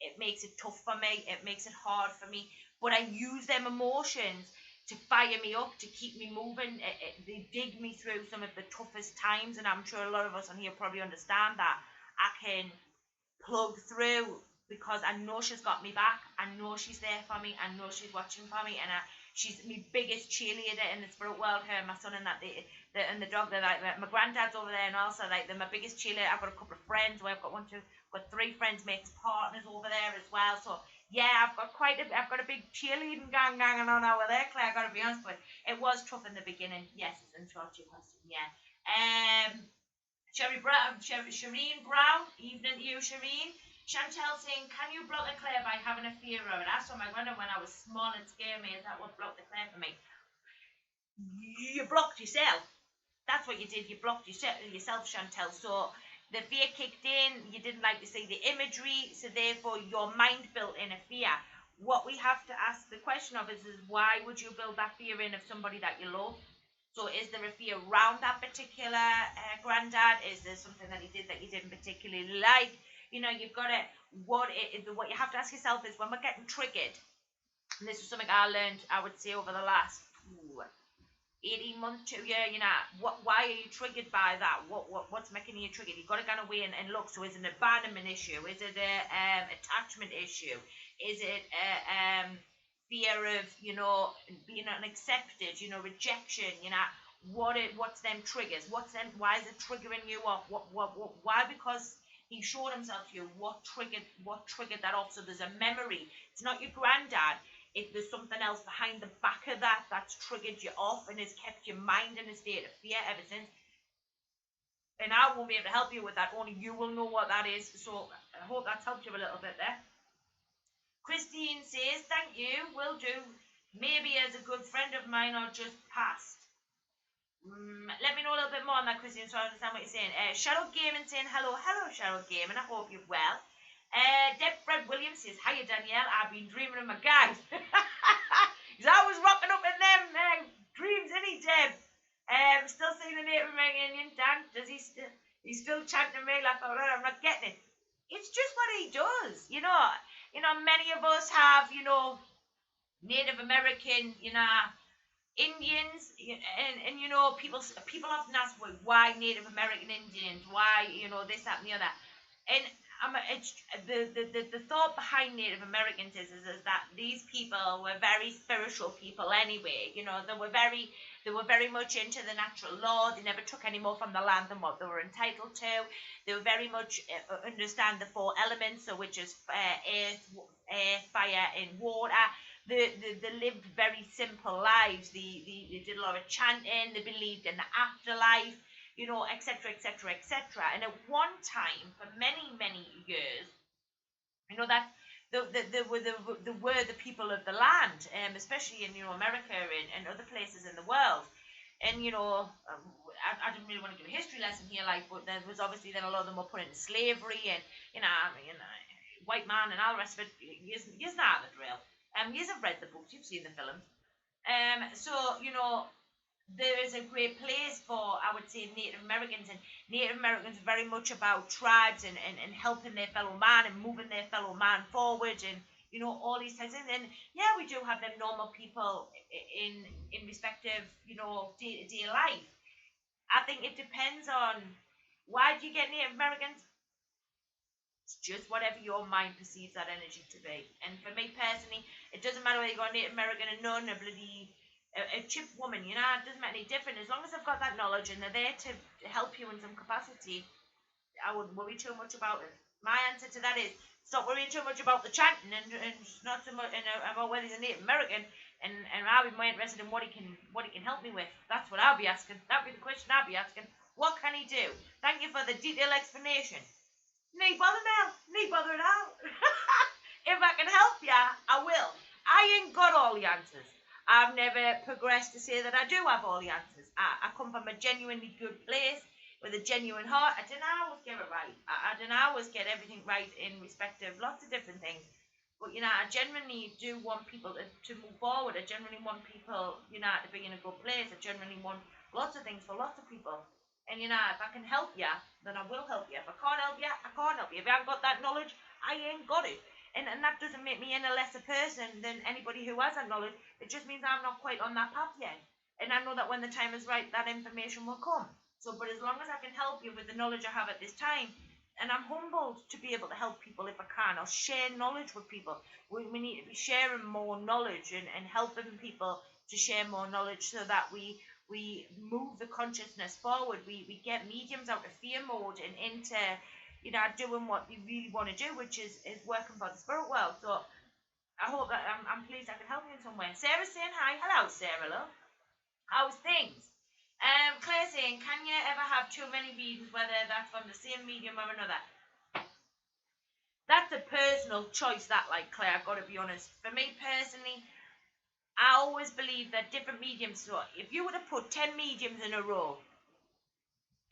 it makes it tough for me. It makes it hard for me. But I use them emotions to fire me up, to keep me moving. They dig me through some of the toughest times, and I'm sure a lot of us on here probably understand that. I can plug through because I know she's got me back. I know she's there for me. I know she's watching for me, and she's my biggest cheerleader in the spirit world. Her, and my son, and and the dog. They're like my granddad's over there, and also like they're my biggest cheerleader. I've got a couple of friends. Where I've got got three friends, mates, partners over there as well. So yeah, I've got a big cheerleading gang going on over there, Claire. I got to be honest, but it was tough in the beginning. Yes, in short to your question, yeah. Shireen Brown, evening to you, Shireen. Chantel saying, can you block the Claire by having a fear of it? I saw my granddad when I was small and scared me. Is that what blocked the Claire for me? You blocked yourself. That's what you did. You blocked yourself, Chantel. So the fear kicked in. You didn't like to see the imagery. So therefore, your mind built in a fear. What we have to ask the question of is why would you build that fear in of somebody that you love? So is there a fear around that particular granddad? Is there something that he did that you didn't particularly like? You know, you've got to, what you have to ask yourself is when we're getting triggered, and this is something I learned, I would say, over the last 18 months, 2 years, you know, why are you triggered by that? What's making you triggered? You've got to go away and look. So is it an abandonment issue? Is it an attachment issue? Is it fear of, you know, being unaccepted, you know, rejection, you know, what's them triggers? Why is it triggering you off? Why? Because he showed himself to you. What triggered that off? So there's a memory. It's not your granddad. If there's something else behind the back of that's triggered you off and has kept your mind in a state of fear ever since. And I won't be able to help you with that. Only you will know what that is. So I hope that's helped you a little bit there. Christine says, thank you, will do. Maybe as a good friend of mine or just past. Let me know a little bit more on that, Christine, so I understand what you're saying. Shadow Gaming saying, hello, Shadow Gaming, I hope you're well. Fred Williams says, hiya, Danielle, I've been dreaming of my guys. He's always rocking up in them dreams, isn't he, Deb? Still seeing the Native American Indian, Dan? He's still chanting me like, oh, I'm not getting it. It's just what he does, you know. You know, many of us have, you know, Native American, you know, Indians, and you know, people often ask why Native American Indians, why, you know, this, that, and the other. And it's the thought behind Native Americans is that these people were very spiritual people anyway. You know, they were very much into the natural law. They never took any more from the land than what they were entitled to. They were very much understand the four elements, so which is air, fire, and water. They lived very simple lives. They did a lot of chanting. They believed in the afterlife, you know, etc., etc., etc. And at one time, for many, many years, you know, that they were the people of the land, especially in, you know, America and other places in the world. And, you know, I didn't really want to do a history lesson here, like, but there was obviously then a lot of them were put into slavery and, you know, white man and all the rest of it. You know the drill. You have read the books, you've seen the films. So, there is a great place for, I would say, Native Americans, and Native Americans are very much about tribes and helping their fellow man and moving their fellow man forward, and all these types of things. And yeah, we do have them normal people in respective, day-to-day life. I think it depends on, why do you get Native Americans? It's just whatever your mind perceives that energy to be. And for me personally, it doesn't matter whether you got a Native American, a nun, a bloody a chip woman, it doesn't make any difference. As long as they've got that knowledge and they're there to help you in some capacity, I wouldn't worry too much about it. My answer to that is, stop worrying too much about the chanting and not so much about whether he's a Native American, and I'll be more interested in what he can help me with. That's what I'll be asking. That'll be the question I'll be asking. What can he do? Thank you for the detailed explanation. No bother, Mel. No bother at all. If I can help ya, I will. I ain't got all the answers. I've never progressed to say that I do have all the answers. I come from a genuinely good place with a genuine heart. I don't always get it right. I don't always get everything right in respect of lots of different things. But, I genuinely do want people to move forward. I genuinely want people, to be in a good place. I genuinely want lots of things for lots of people. And, if I can help you, then I will help you. If I can't help you, I can't help you. If I haven't got that knowledge, I ain't got it. And that doesn't make me any lesser person than anybody who has that knowledge. It just means I'm not quite on that path yet. And I know that when the time is right, that information will come. So, but as long as I can help you with the knowledge I have at this time, and I'm humbled to be able to help people if I can, or share knowledge with people. We need to be sharing more knowledge and helping people to share more knowledge so that we move the consciousness forward. We get mediums out of fear mode and into doing what we really want to do, which is working for the spirit world. So I hope that I'm pleased I can help you in some way. Sarah's saying hi. Hello, Sarah, love. How's things? Claire saying, can you ever have too many readings, whether that's from the same medium or another? That's a personal choice, that, like, Claire, I've got to be honest. For me personally, I always believe that different mediums, so if you were to put 10 mediums in a row,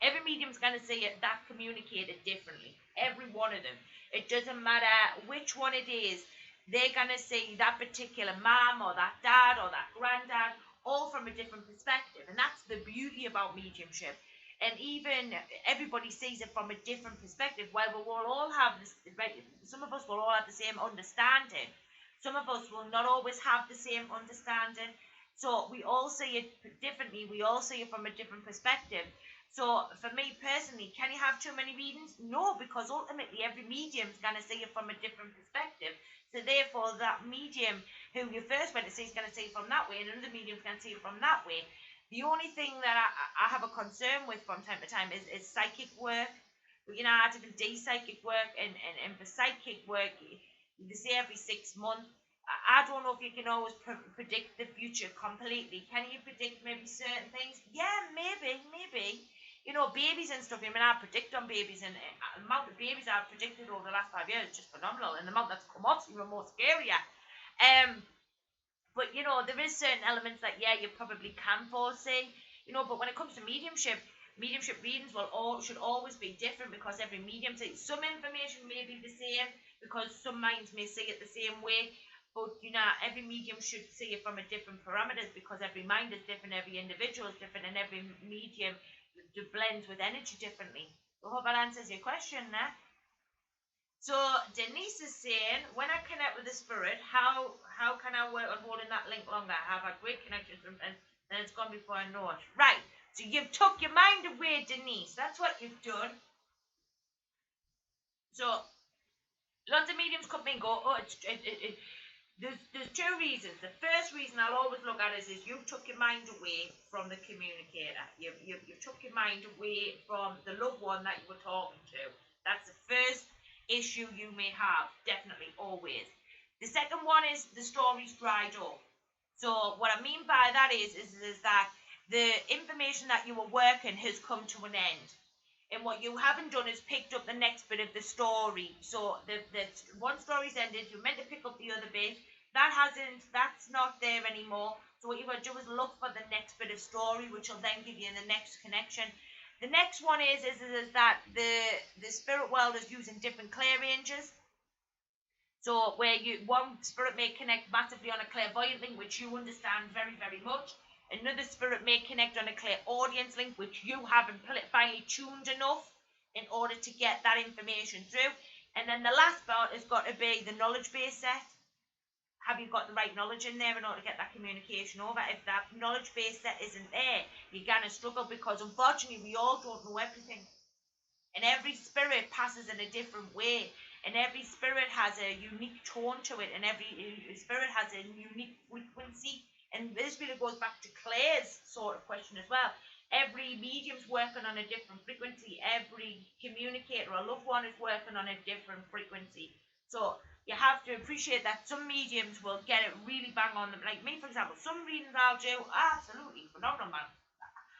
every medium's going to say it, that communicated differently. Every one of them. It doesn't matter which one it is. They're going to say that particular mom or that dad or that granddad, all from a different perspective. And that's the beauty about mediumship. And even everybody sees it from a different perspective. While we will all have this, some of us will all have the same understanding. Some of us will not always have the same understanding. So we all see it differently. We all see it from a different perspective. So for me personally, can you have too many readings? No, because ultimately every medium is going to see it from a different perspective. So therefore, that medium who you first went to see is going to see it from that way, and another medium is going to see it from that way. The only thing that I have a concern with from time to time is psychic work. I have to do psychic work, and for psychic work, they say every 6 months. I don't know if you can always predict the future completely. Can you predict maybe certain things? Yeah, maybe. Babies and stuff. I predict on babies, and the amount of babies I've predicted over the last 5 years is just phenomenal, and the amount that's come up is even more scarier. But there is certain elements that you probably can foresee. But when it comes to mediumship readings should always be different, because every medium takes some information may be the same, because some minds may see it the same way. But every medium should see it from a different parameters, because every mind is different, every individual is different, and every medium blends with energy differently. So I hope that answers your question there. So Denise is saying, when I connect with the spirit, how can I work on holding that link longer? I have a great connection, and it's gone before I know it. Right. So you've took your mind away, Denise. That's what you've done. So lots of mediums come and go. There's two reasons. The first reason I'll always look at is you took your mind away from the communicator. You took your mind away from the loved one that you were talking to. That's the first issue you may have, definitely, always. The second one is the story's dried up. So what I mean by that is that the information that you were working has come to an end. And what you haven't done is picked up the next bit of the story. So the one story's ended, you're meant to pick up the other bit. That's not there anymore. So what you've got to do is look for the next bit of story, which will then give you the next connection. The next one is that the spirit world is using different clear ranges. So where one spirit may connect massively on a clairvoyant link, which you understand very, very much. Another spirit may connect on a clairaudience link, which you haven't finely tuned enough in order to get that information through. And then the last part has got to be the knowledge base set. Have you got the right knowledge in there in order to get that communication over? If that knowledge base set isn't there, you're going to struggle, because unfortunately we all don't know everything. And every spirit passes in a different way. And every spirit has a unique tone to it. And every spirit has a unique frequency. And this really goes back to Claire's sort of question as well. Every medium's working on a different frequency. Every communicator or loved one is working on a different frequency. So you have to appreciate that some mediums will get it really bang on them. Like me, for example, some readings I'll do absolutely phenomenal, man.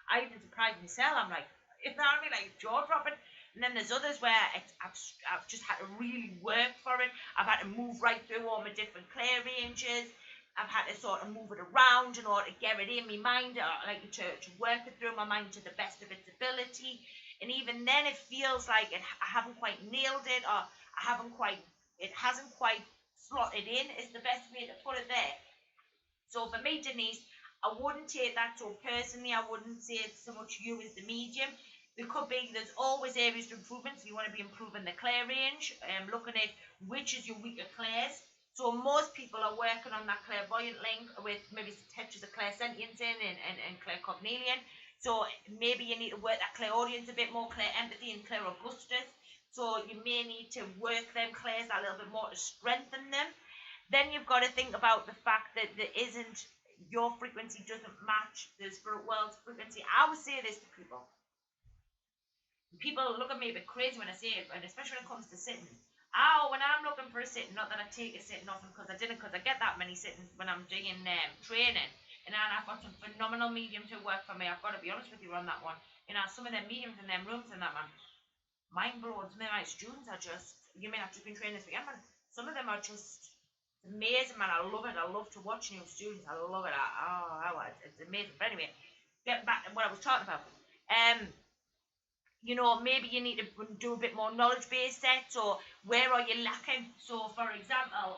I even surprise myself. I'm like, you know what I mean? Like jaw dropping. And then there's others where I've just had to really work for it. I've had to move right through all my different clear ranges. I've had to sort of move it around in order to get it in my mind, like to work it through my mind to the best of its ability. And even then, it feels like I haven't quite nailed it, or it hasn't quite slotted in, is the best way to put it there. So for me, Denise, I wouldn't take that so personally. I wouldn't say it's so much you as the medium. There's always areas for improvement. So you want to be improving the clear range, looking at which is your weaker clairs. So most people are working on that clairvoyant link with maybe touches of clairsentience in and claircognilian. So maybe you need to work that clairaudience a bit more, clair empathy and clairaugustus. So you may need to work them clairs a little bit more to strengthen them. Then you've got to think about the fact that your frequency doesn't match the spirit world's frequency. I would say this to people. People look at me a bit crazy when I say it, and especially when it comes to sitting. When I'm looking for a sitting, not that I take a sitting often because I get that many sittings when I'm doing training. And I've got some phenomenal mediums who work for me. I've got to be honest with you on that one. Some of them mediums in them rooms and that, man, mind blowing. Some of my students are just, you mean I've just been training this weekend, man. Some of them are just amazing, man. I love it. I love to watch new students. I love it. It's amazing. But anyway, get back to what I was talking about. Maybe you need to do a bit more knowledge-based sets, or where are you lacking? So, for example,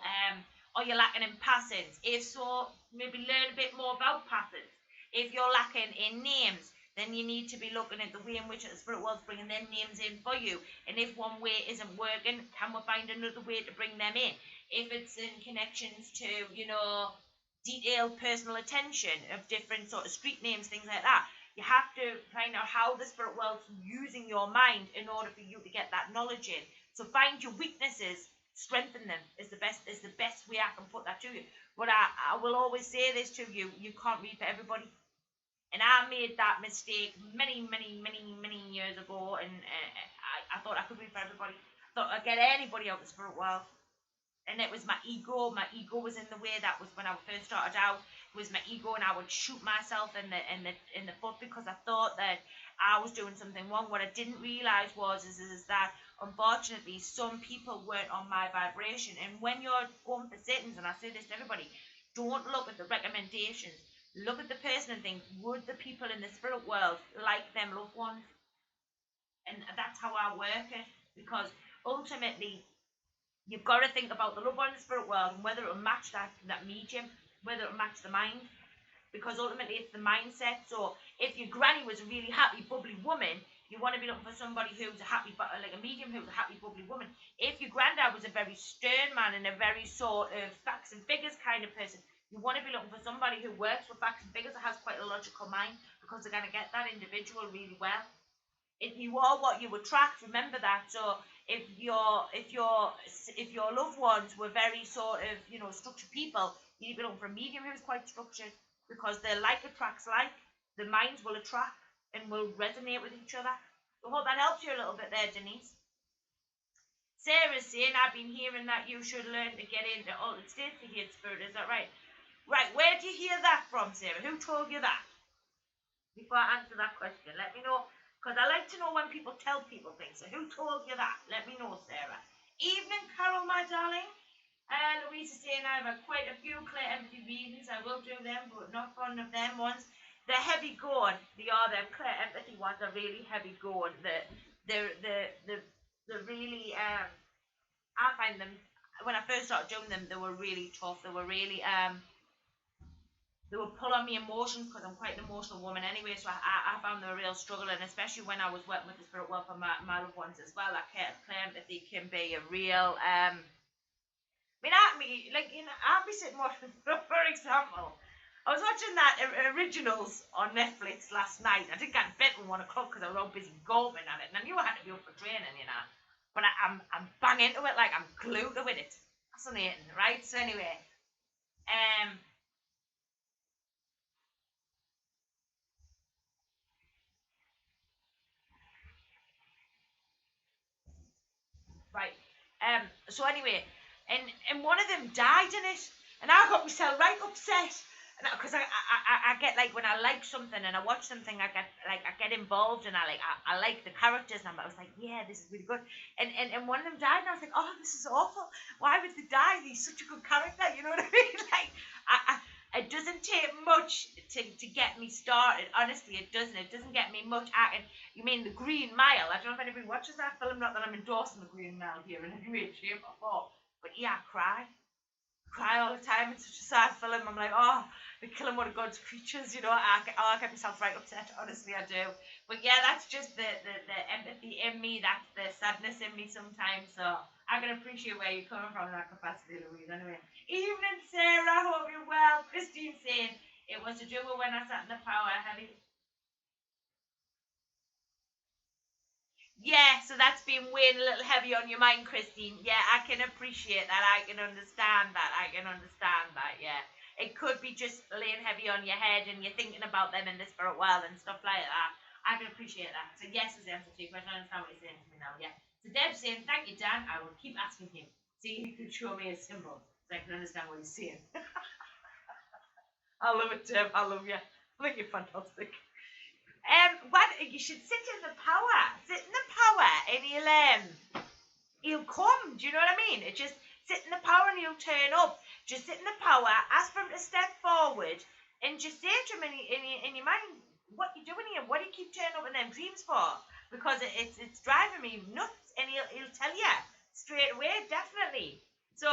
are you lacking in patterns? If so, maybe learn a bit more about patterns. If you're lacking in names, then you need to be looking at the way in which the spirit world's bringing them names in for you. And if one way isn't working, can we find another way to bring them in? If it's in connections to, detailed personal attention of different sort of street names, things like that. You have to find out how the spirit world's using your mind in order for you to get that knowledge in. So find your weaknesses, strengthen them is the best way I can put that to you. But I will always say this to you: you can't read for everybody. And I made that mistake many, many, many, many years ago, and I thought I could read for everybody. I thought I'd get anybody out of the spirit world. And it was my ego. My ego was in the way. That was when I first started out. It was my ego, and I would shoot myself in the foot because I thought that I was doing something wrong. What I didn't realize is that unfortunately some people weren't on my vibration. And when you're going for sittings, and I say this to everybody, don't look at the recommendations. Look at the person and think, would the people in the spirit world like them loved ones? And that's how I work it, because ultimately you've got to think about the loved one in the spirit world and whether it will match that medium, whether it will match the mind, because ultimately it's the mindset. So if your granny was a really happy, bubbly woman, you want to be looking for somebody who's a happy, like a medium who's a happy, bubbly woman. If your granddad was a very stern man and a very sort of facts and figures kind of person, you want to be looking for somebody who works with facts and figures, that has quite a logical mind, because they're going to get that individual really well. If you are what you attract, remember that. So if your loved ones were very sort of structured people, you need to be looking for a medium who's quite structured, because their like attracts like. The minds will attract and will resonate with each other. So I hope that helps you a little bit there, Denise. Sarah's saying, I've been hearing that you should learn to get into altered states to hear spirit. Is that right? Right, where do you hear that from, Sarah? Who told you that? Before I answer that question, let me know. Because I like to know when people tell people things. So who told you that? Let me know, Sarah. Evening, Carol, my darling. Louise is saying I have quite a few clear empathy readings. I will do them, but not fond of them ones. They're heavy going. Them clear empathy ones are really heavy going. They're really, I find them when I first started doing them, they were really tough. They were really they would pull on me emotions because I'm quite an emotional woman anyway. So I found them a real struggle, and especially when I was working with the spirit world for my loved ones as well. I claim that they can be a real I'll be sitting watching, for example, I was watching that Originals on Netflix last night. I didn't get to bed at 1 o'clock because I was all busy gulping at it, and I knew I had to be up for training, you know. But I'm bang into it, like I'm glued to it. It's fascinating, right? So anyway, um, right. So anyway, and one of them died in it, and I got myself right upset. Because I get like when I like something and I watch something, I get involved and I like the characters, and I was like, yeah, this is really good. And one of them died, and I was like, oh, this is awful. Why would they die? He's such a good character, you know what I mean? Like it doesn't take much to get me started. Honestly, it doesn't. It doesn't get me much. You mean the Green Mile? I don't know if anybody watches that film. Not that I'm endorsing the Green Mile here in any way, shape, or form. But yeah, I cry all the time. It's such a sad film. I'm like, oh, they're killing one of God's creatures, you know. I get myself right upset. Honestly, I do. But yeah, that's just the empathy in me. That's the sadness in me sometimes. So I can appreciate where you're coming from in that capacity, Louise. Anyway, evening, Sarah. Hope you're well. Christine saying it was to do with when I sat in the power. Heavy. Yeah, so that's been weighing a little heavy on your mind, Christine. Yeah, I can appreciate that. I can understand that. I can understand that. Yeah. It could be just laying heavy on your head and you're thinking about them in the spirit world and stuff like that. I can appreciate that. So, yes is the answer to your question. I understand what you're saying to me now. Yeah. So, Deb's saying, thank you, Dan. I will keep asking him. See if he could show me a symbol so I can understand what he's saying. I love it, Deb. I love you. I think you're fantastic. What you should sit in the power. Sit in the power, and he'll come. Do you know what I mean? It just sit in the power, and he'll turn up. Just sit in the power. Ask for him to step forward, and just say to him in your mind, what you doing here? What do you keep turning up in them dreams for? Because it's driving me nuts, and he'll tell you straight away, definitely. So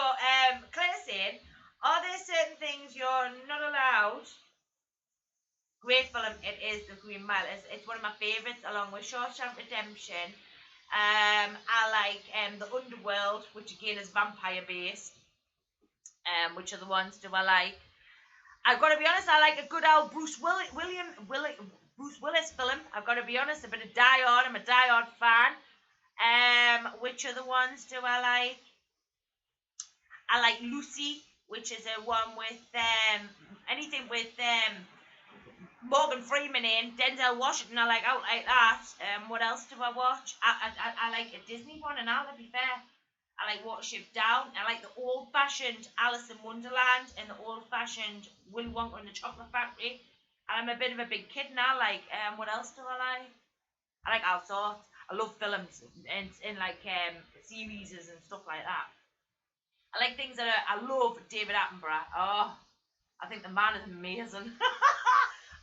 Claire's saying, are there certain things you're not allowed? Great film. It is The Green Mile. It's one of my favourites, along with Shawshank Redemption. I like The Underworld, which again is vampire based. Which are the ones do I like? I've got to be honest. I like a good old Bruce Willis film. I've got to be honest. A bit of Die Hard. I'm a Die Hard fan. Which are the ones do I like? I like Lucy, which is a one with anything with Morgan Freeman in, Denzel Washington. I like out like that. What else do I watch? I like a Disney one, and now to be fair, I like Watership Down. I like the old-fashioned Alice in Wonderland and the old-fashioned Willy Wonka and the Chocolate Factory. I'm a bit of a big kid now. Like, what else do I like? I like all sorts. I love films and like series and stuff like that. I like things that I love David Attenborough. Oh, I think the man is amazing.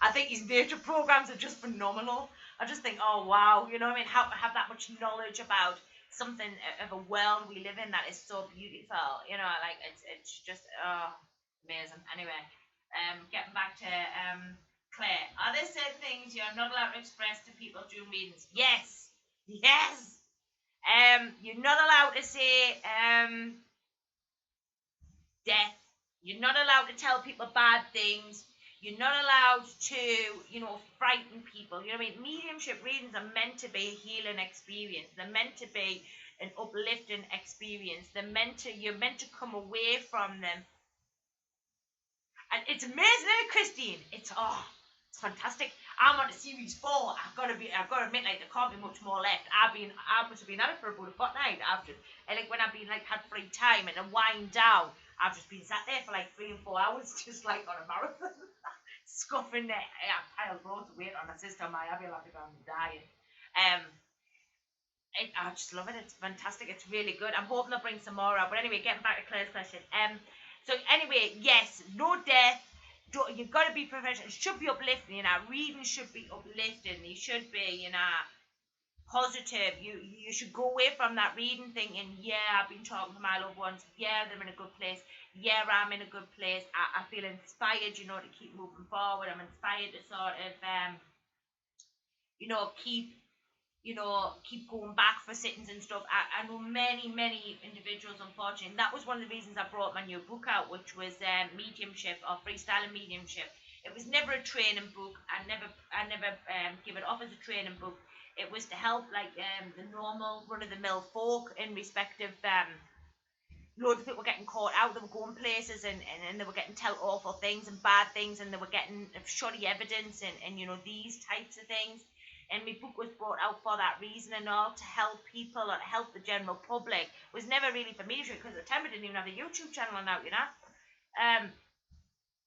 I think his nature programs are just phenomenal. I just think, oh wow, you know what I mean? Have that much knowledge about something of a world we live in that is so beautiful. You know, like it's just amazing. Anyway, getting back to Claire. Are there certain things you're not allowed to express to people during readings? Yes, yes. You're not allowed to say death. You're not allowed to tell people bad things. You're not allowed to, frighten people. You know what I mean? Mediumship readings are meant to be a healing experience. They're meant to be an uplifting experience. You're meant to come away from them. And it's amazing, isn't it, Christine? It's fantastic. I'm on to series 4. I've got to admit, like, there can't be much more left. I must have been at it for about a fortnight after, and like when I've been like had free time and a wind down, I've just been sat there for like 3 and 4 hours, just like on a marathon, scuffing there. I piled loads of weight on my sister. My Abby will have to go and dying. I just love it. It's fantastic. It's really good. I'm hoping they'll bring some more out. But anyway, getting back to Claire's question. So anyway, yes, no death. You've got to be professional. It should be uplifting, Reading should be uplifting. You should be, positive. You should go away from that reading thinking, yeah, I've been talking to my loved ones, yeah, they're in a good place, yeah, I'm in a good place, I feel inspired, to keep moving forward. I'm inspired to sort of keep keep going back for sittings and stuff. I know many individuals, unfortunately, and that was one of the reasons I brought my new book out, which was Mediumship, or Freestyling Mediumship. It was never a training book. I never give it off as a training book. It was to help like the normal run of the mill folk in respect of loads of people were getting caught out. They were going places and they were getting told awful things and bad things, and they were getting shoddy evidence and these types of things. And my book was brought out for that reason and all, to help people or help the general public. It was never really for me, because at the time I didn't even have a YouTube channel out.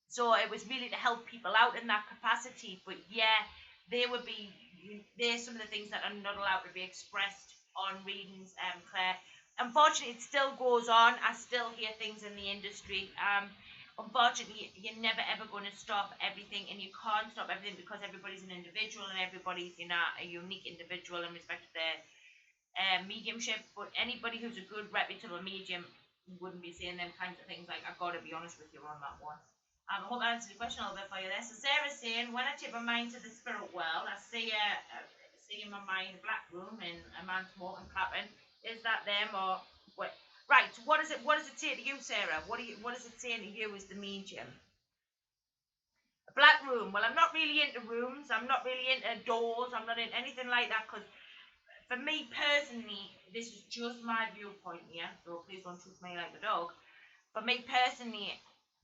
So it was really to help people out in that capacity. But yeah, there's some of the things that are not allowed to be expressed on readings, Claire. Unfortunately, it still goes on. I still hear things in the industry. Unfortunately, you're never ever going to stop everything, and you can't stop everything, because everybody's an individual and everybody's a unique individual in respect to their mediumship. But anybody who's a good reputable medium wouldn't be saying them kinds of things. Like, I've got to be honest with you on that one. I hope I answered the question a little bit for you there. So Sarah's saying, when I take my mind to the spirit world, I see in my mind a black room and a man smoking, clapping. Is that them or what? Right. So what does it say to you, Sarah? What is it saying to you as the medium? A black room. Well, I'm not really into rooms. I'm not really into doors. I'm not into anything like that, because for me personally, this is just my viewpoint here. So please don't shoot me like the dog. For me personally,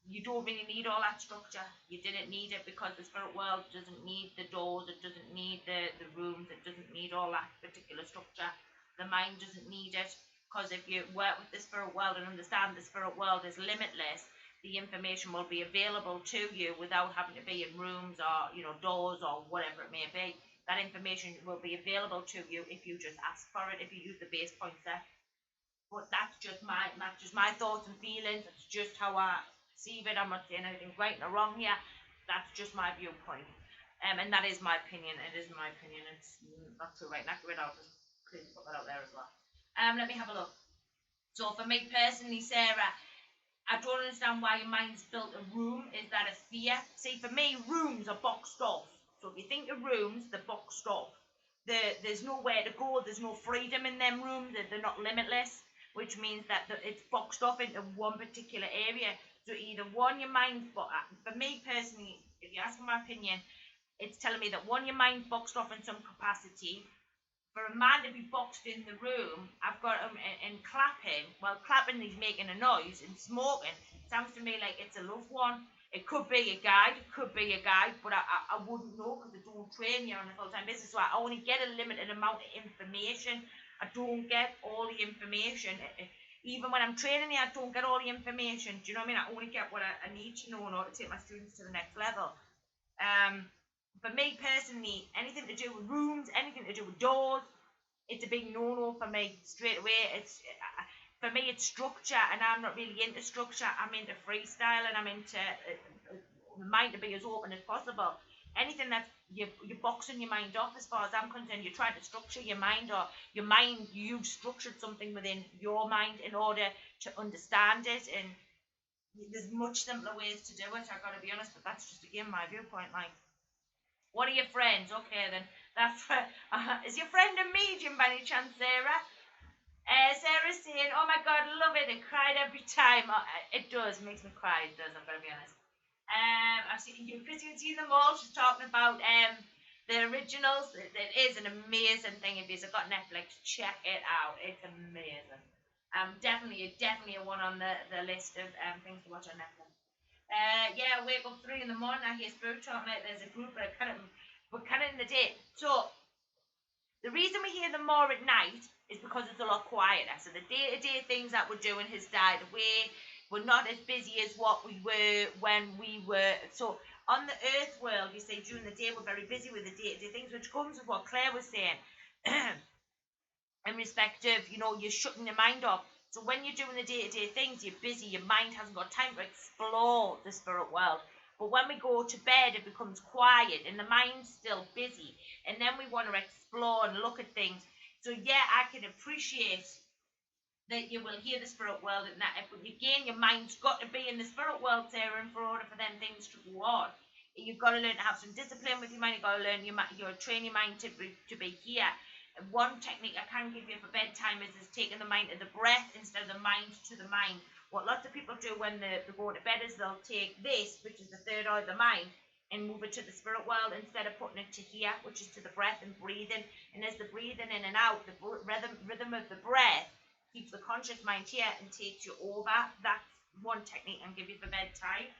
you don't really need all that structure. You didn't need it, because the spirit world doesn't need the doors, it doesn't need the rooms, it doesn't need all that particular structure. The mind doesn't need it, because if you work with the spirit world and understand the spirit world is limitless, the information will be available to you without having to be in rooms or doors or whatever it may be. That information will be available to you if you just ask for it, if you use the base points there. But that's just my thoughts and feelings. It's just how I perceive it. I'm not saying anything right or wrong here. That's just my viewpoint. And that is my opinion. It is my opinion. It's not true, right and accurate. I'll just please put that out there as well. Let me have a look. So for me personally, Sarah, I don't understand why your mind's built a room. Is that a fear? See, for me, rooms are boxed off. So if you think of rooms, they're boxed off. There's nowhere to go. There's no freedom in them rooms. They're not limitless, which means that it's boxed off into one particular area. So either one, your mind, but for me personally, if you ask my opinion, it's telling me that one, your mind's boxed off in some capacity. For a man to be boxed in the room, I've got him and clapping. Well, clapping, he's making a noise, and smoking sounds to me like it's a loved one. It could be a guide, but I wouldn't know, because I don't train you on a full-time business, so I only get a limited amount of information. I don't get all the information. Even when I'm training you, I don't get all the information. Do you know what I mean? I only get what I need to know in order to take my students to the next level. For me personally, anything to do with rooms, anything to do with doors, it's a big no-no for me straight away. For me, it's structure, and I'm not really into structure. I'm into freestyle, and I'm into the mind to be as open as possible. Anything that you're boxing your mind off, as far as I'm concerned, you're trying to structure your mind, or you've structured something within your mind in order to understand it, and there's much simpler ways to do it, I've got to be honest, but that's just again my viewpoint. Like, what are your friends? Okay, then is your friend a medium by any chance, Sarah? Sarah's saying, "Oh my God, love it! I cried every time." It does, makes me cry. It does. I've got to be honest. I've seen you, Christine, seen them all. She's talking about the originals. It is an amazing thing. If you've got Netflix, check it out. It's amazing. Definitely a one on the list of things to watch on Netflix. Yeah, I wake up 3 in the morning. I hear spirit talking. Like there's a group, but we're kind of in the day. So the reason we hear them more at night is because it's a lot quieter. So the day-to-day things that we're doing has died away. We're not as busy as what we were when we were. So on the earth world, you say during the day we're very busy with the day-to-day things, which comes with what Claire was saying. In respect of, you're shutting your mind off. So when you're doing the day-to-day things, you're busy, your mind hasn't got time to explore the spirit world. But when we go to bed, it becomes quiet and the mind's still busy. And then we want to explore and look at things. So yeah, I can appreciate that you will hear the spirit world and that, but again, your mind's got to be in the spirit world, Sarah, and for order for them things to go on. You've got to learn to have some discipline with your mind. You've got to learn train your mind to be here. And one technique I can give you for bedtime is taking the mind to the breath instead of the mind to the mind. What lots of people do when they go to bed is they'll take this, which is the third eye of the mind, and move it to the spirit world instead of putting it to here, which is to the breath and breathing. And as the breathing in and out, the rhythm of the breath keeps the conscious mind here and takes you over. That's one technique I'll give you for bedtime.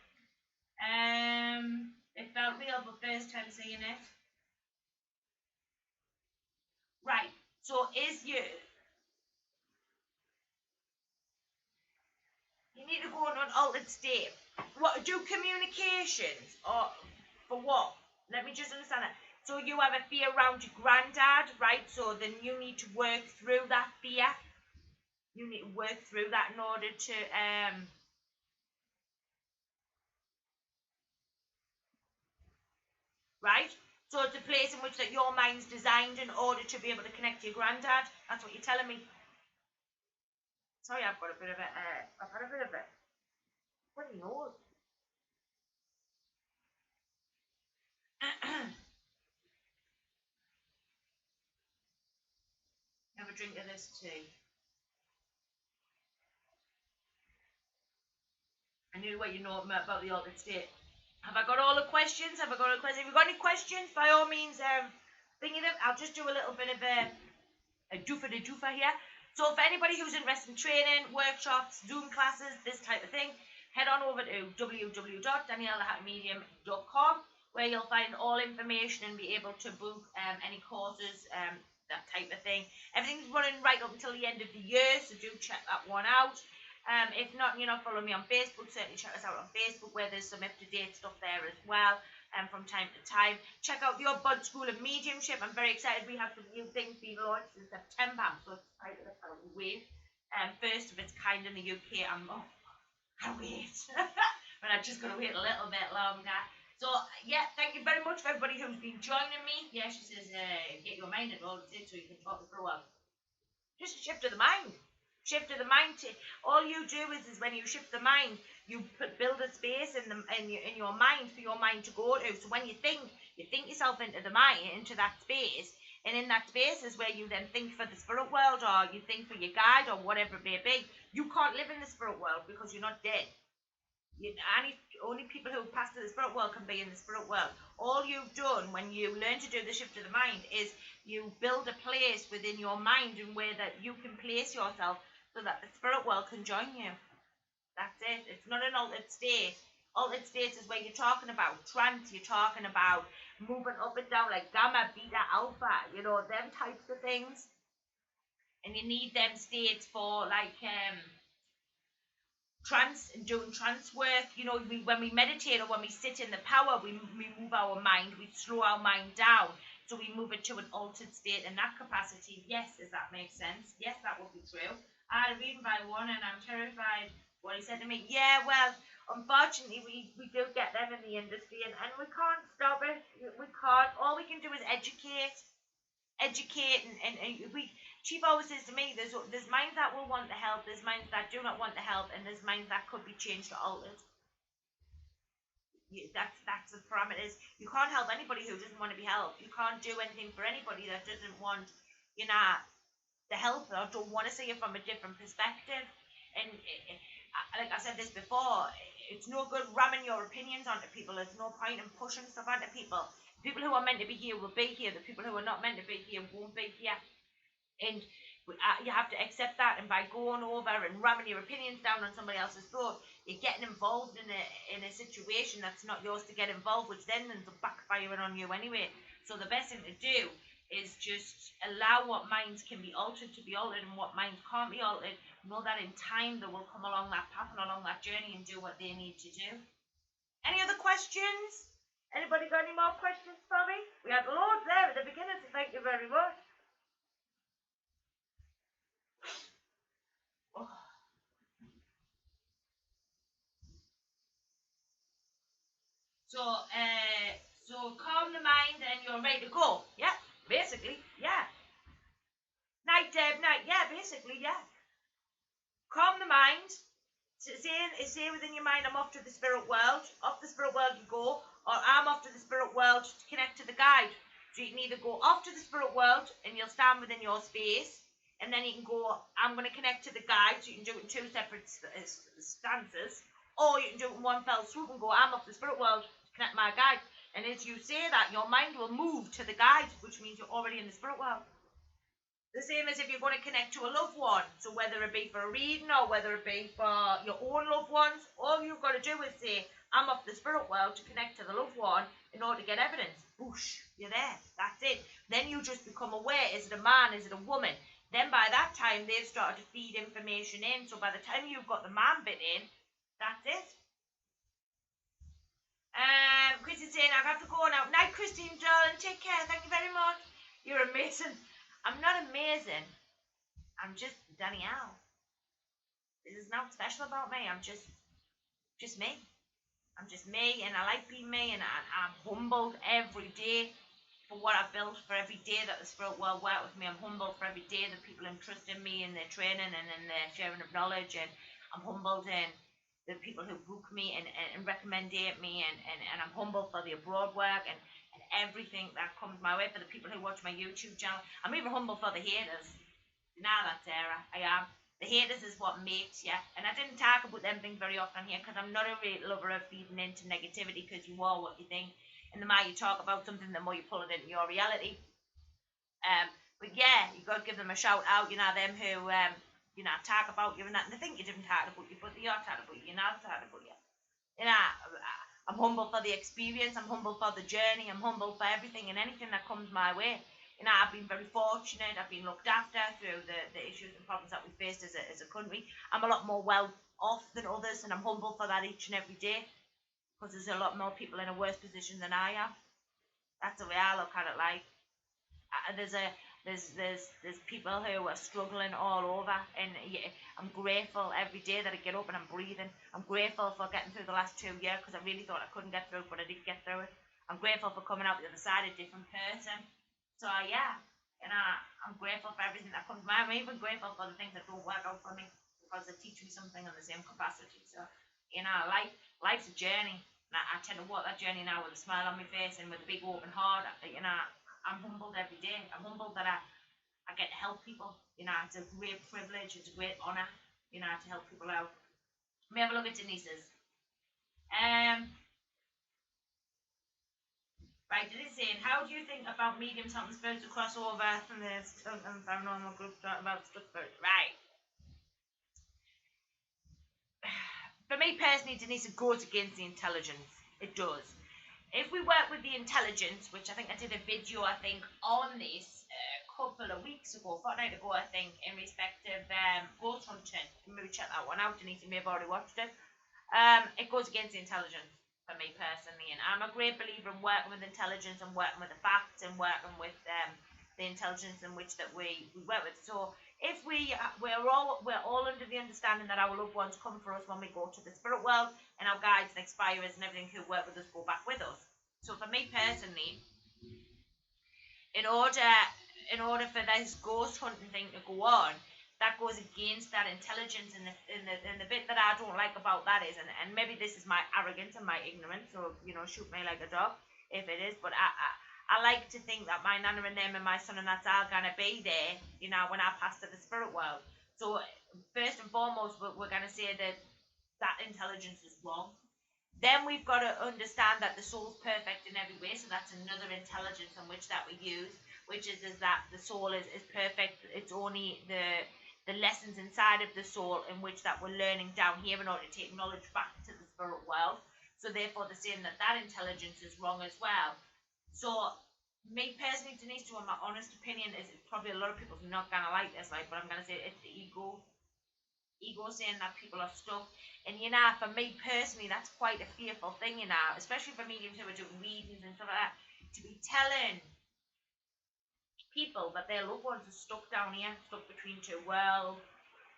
It felt real the first time saying it. Right. So you need to go into an altered state. What do communications or for what? Let me just understand that. So you have a fear around your granddad, right? So then you need to work through that fear. You need to work through that in order to right? So it's a place in which that your mind's designed in order to be able to connect to your granddad. That's what you're telling me. Sorry, I've got a bit of a, I've had a bit of a, what do you know? Have a drink of this tea. I knew what you know about the altered state. Have I got all the questions? Have I got all the questions? Have you got any questions? By all means, thinking of. I'll just do a little bit of a doofa here. So for anybody who's interested in training, workshops, Zoom classes, this type of thing, head on over to www.daniellethemedium.com where you'll find all information and be able to book any courses, that type of thing. Everything's running right up until the end of the year, so do check that one out. If not, follow me on Facebook. Certainly check us out on Facebook where there's some up-to-date stuff there as well. From time to time, check out the Bud School of Mediumship. I'm very excited. We have some new things being launched in September. I'm so excited. I can't wait. First of its kind in the UK. I can't wait. But I've just got to wait a little bit longer. So yeah, thank you very much for everybody who's been joining me. Yeah, she says, get your mind involved so you can talk it through. Just a shift of the mind. Shift of the mind. All you do is when you shift the mind, you build a space in your mind for your mind to go to. So when you think yourself into that space, and in that space is where you then think for the spirit world, or you think for your guide, or whatever it may be. You can't live in the spirit world because you're not dead. Only people who pass to the spirit world can be in the spirit world. All you've done when you learn to do the shift of the mind is you build a place within your mind in where that you can place yourself so that the spirit world can join you. That's it. It's not an altered state. Altered states is where you're talking about trance, you're talking about moving up and down like gamma, beta, alpha, them types of things. And you need them states for like trance and doing trance work. When we meditate or when we sit in the power, we move our mind, we slow our mind down. So we move it to an altered state in that capacity. Yes, does that make sense? Yes, that would be true. I read by one and I'm terrified what he said to me. Yeah, well, unfortunately, we do get them in the industry and we can't stop it. We can't. All we can do is educate and Chief always says to me, there's minds that will want the help, there's minds that do not want the help, and there's minds that could be changed or altered. That's the parameters. You can't help anybody who doesn't want to be helped. You can't do anything for anybody that doesn't want, the help or don't want to see it from a different perspective. And like I said this before, it's no good ramming your opinions onto people. There's no point in pushing stuff onto people. People who are meant to be here will be here. The people who are not meant to be here won't be here. And you have to accept that. And by going over and ramming your opinions down on somebody else's thought, you're getting involved in a situation that's not yours to get involved, which then ends up backfiring on you anyway. So the best thing to do is just allow what minds can be altered to be altered and what minds can't be altered. Know that in time they will come along that path and along that journey and do what they need to do. Any other questions? Anybody got any more questions for me? We had loads there at the beginning, so thank you very much. mind and you're ready to go. Yeah, basically, yeah. Night, Deb, night. Yeah, basically, yeah. Calm the mind. Say within your mind, I'm off to the spirit world. Off the spirit world you go, or I'm off to the spirit world to connect to the guide. So you can either go off to the spirit world and you'll stand within your space, and then you can go, I'm going to connect to the guide. So you can do it in two separate stances, or you can do it in one fell swoop and go, I'm off the spirit world to connect my guide. And as you say that, your mind will move to the guide, which means you're already in the spirit world. The same as if you're going to connect to a loved one. So whether it be for a reading or whether it be for your own loved ones, all you've got to do is say, I'm off the spirit world to connect to the loved one in order to get evidence. Boosh, you're there. That's it. Then you just become aware. Is it a man? Is it a woman? Then by that time, they've started to feed information in. So by the time you've got the man bit in, that's it. Christine's saying, I have to go now. Night, Christine, darling. Take care. Thank you very much. You're amazing. I'm not amazing. I'm just Danielle. This is not special about me. I'm just me. I'm just me, and I like being me, and I'm humbled every day for what I've built, for every day that the spirit world worked with me. I'm humbled for every day that people entrust in me in their training and in their sharing of knowledge, and I'm humbled in the people who book me and recommend me, and I'm humbled for the abroad work and everything that comes my way, for the people who watch my YouTube channel. I'm even humble for the haters. Now that's Sarah. I am. The haters is what makes you. And I didn't talk about them things very often here because I'm not a real lover of feeding into negativity, because you are what you think. And the more you talk about something, the more you pull it into your reality. But yeah, you got to give them a shout out. You know, them who talk about you and that, and they think you didn't talk about you, but they are talking about you. You're not talking about you. You know, I'm humble for the experience. I'm humble for the journey. I'm humble for everything and anything that comes my way. You know, I've been very fortunate. I've been looked after through the issues and problems that we faced as a country. I'm a lot more well off than others, and I'm humble for that each and every day, because there's a lot more people in a worse position than I am. That's the way I look at it. Like, there's people who are struggling all over, and yeah, I'm grateful every day that I get up and I'm breathing. I'm grateful for getting through the last 2 years, because I really thought I couldn't get through it, but I did get through it. I'm grateful for coming out the other side a different person. So yeah, and I'm grateful for everything that comes my way. I'm even grateful for the things that don't work out for me, because they teach me something in the same capacity. So, you know, life's a journey. And I tend to walk that journey now with a smile on my face and with a big open heart. You know, I'm humbled every day. I'm humbled that I get to help people. You know, it's a great privilege. It's a great honour, you know, to help people out. Let me have a look at Denise's. Right, it is saying, how do you think about mediums helping spirits to cross over from the paranormal group about stuff? Right. For me personally, Denise, it goes against the intelligence. It does. If we work with the intelligence, which I think I did a video, on this a couple of weeks ago, fortnight ago, I think, in respect of ghost hunting. Maybe check that one out, Denise, you may have already watched it. It goes against the intelligence for me personally, and I'm a great believer in working with intelligence and working with the facts and working with the intelligence in which that we work with. So if we're all under the understanding that our loved ones come for us when we go to the spirit world, and our guides and expirers and everything who work with us go back with us. So for me personally, in order for this ghost hunting thing to go on, that goes against that intelligence, and the bit that I don't like about that is, and maybe this is my arrogance and my ignorance, so, you know, shoot me like a dog if it is, but I like to think that my nana and them and my son and that's all going to be there, you know, when I pass to the spirit world. So first and foremost, we're going to say that intelligence is wrong. Then we've got to understand that the soul's perfect in every way, so that's another intelligence in which that we use, which is that the soul is perfect. It's only the lessons inside of the soul in which that we're learning down here in order to take knowledge back to the spirit world. So therefore they're saying that intelligence is wrong as well. So me personally, Denise, to my honest opinion, is probably a lot of people's not going to like this, like, but I'm going to say it's the ego saying that people are stuck. And you know, for me personally, that's quite a fearful thing, you know, especially for mediums who are doing readings and stuff like that, to be telling people that their loved ones are stuck down here, stuck between two worlds,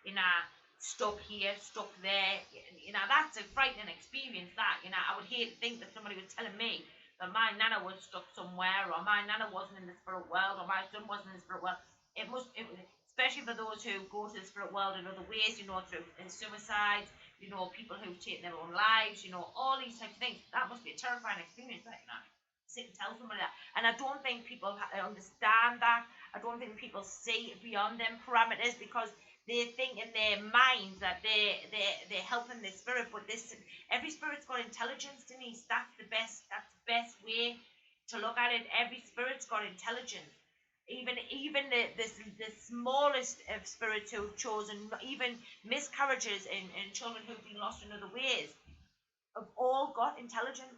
you know, stuck here, stuck there. You know, that's a frightening experience, that. You know, I would hate to think that somebody was telling me that my nana was stuck somewhere, or my nana wasn't in the spirit world, or my son wasn't in the spirit world. Especially for those who go to the spirit world in other ways, through suicides, people who've taken their own lives, all these types of things. That must be a terrifying experience, right now. Sit and tell somebody that. And I don't think people understand that. I don't think people see beyond them parameters, because they think in their minds that they're helping their spirit, but every spirit's got intelligence, Denise. That's the best way to look at it. Every spirit's got intelligence. Even the smallest of spirits who've chosen, even miscarriages and children who've been lost in other ways, have all got intelligence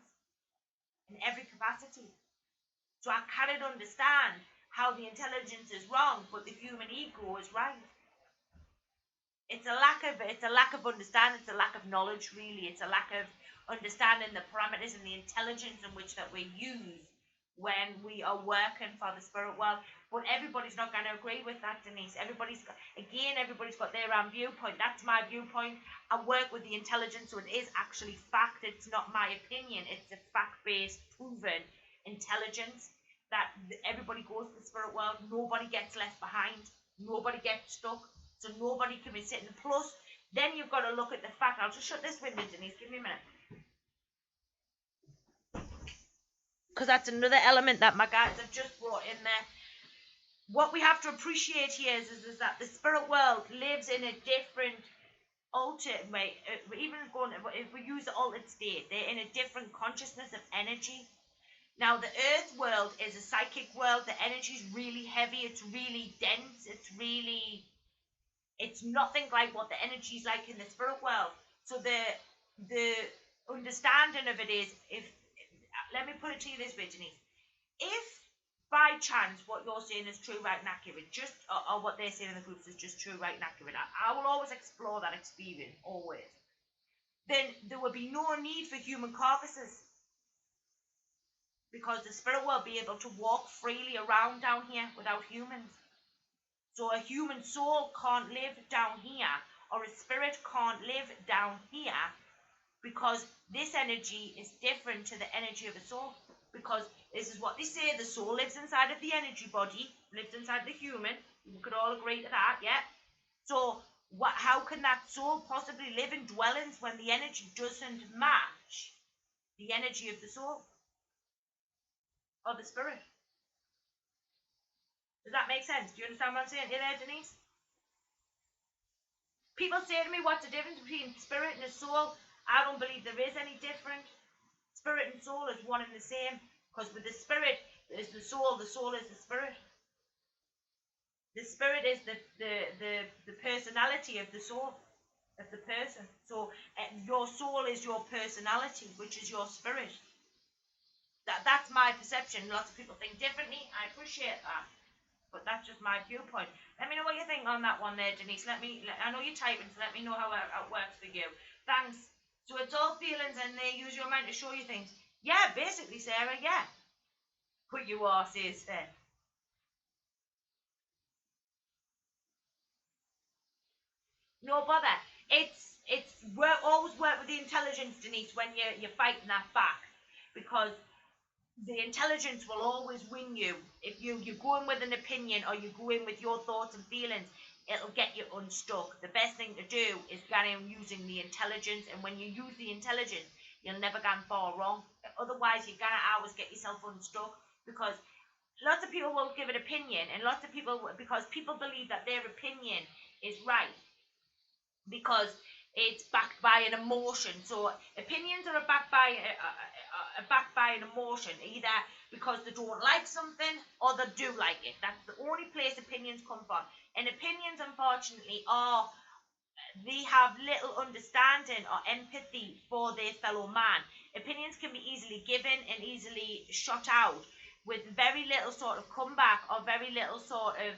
in every capacity. So I cannot understand how the intelligence is wrong, but the human ego is right. It's a lack of understanding. It's a lack of knowledge, really. It's a lack of understanding the parameters and the intelligence in which that we use when we are working for the spirit world. But everybody's not going to agree with that, Denise. Everybody's got their own viewpoint. That's my viewpoint. I work with the intelligence, so it is actually fact. It's not my opinion. It's a fact-based, proven intelligence that everybody goes to the spirit world. Nobody gets left behind. Nobody gets stuck. So nobody can be sitting. Plus, then you've got to look at the fact. I'll just shut this window, Denise. Give me a minute. Because that's another element that my guys have just brought in there. What we have to appreciate here is that the spirit world lives in a different altered way. If we use the altered state, they're in a different consciousness of energy. Now, the earth world is a psychic world. The energy is really heavy. It's really dense. It's nothing like what the energy is like in the spirit world. So the understanding of it is, let me put it to you this way, Denise. If by chance what you're saying is true, right, and accurate, or what they're saying in the groups is just true, right, and accurate, I will always explore that experience, always. Then there will be no need for human carcasses, because the spirit will be able to walk freely around down here without humans. So a human soul can't live down here, or a spirit can't live down here, because this energy is different to the energy of a soul. Because this is what they say, the soul lives inside of the energy body, lives inside the human. We could all agree to that, yeah? So how can that soul possibly live in dwellings when the energy doesn't match the energy of the soul or the spirit? Does that make sense? Do you understand what I'm saying here there, Denise? People say to me, what's the difference between spirit and a soul? I don't believe there is any difference. Spirit and soul is one and the same. Because with the spirit is the soul is the spirit. The spirit is the personality of the soul, of the person. So your soul is your personality, which is your spirit. That's my perception. Lots of people think differently. I appreciate that. But that's just my viewpoint. Let me know what you think on that one there, Denise. I know you're typing, so let me know how it works for you. Thanks. So it's all feelings, and they use your mind to show you things. Yeah, basically, Sarah, yeah. Put you are, says then. No bother. Always work with the intelligence, Denise, when you're fighting that back. Because the intelligence will always win you. If you go in with an opinion, or you go in with your thoughts and feelings, it'll get you unstuck. The best thing to do is go in using the intelligence, and when you use the intelligence, you'll never go far wrong. Otherwise, you're going to always get yourself unstuck, because lots of people will give an opinion, and lots of people, because people believe that their opinion is right, because it's backed by an emotion. So opinions are backed by an emotion, either because they don't like something or they do like it. That's the only place opinions come from. And opinions, unfortunately, they have little understanding or empathy for their fellow man. Opinions can be easily given and easily shot out with very little sort of comeback, or very little sort of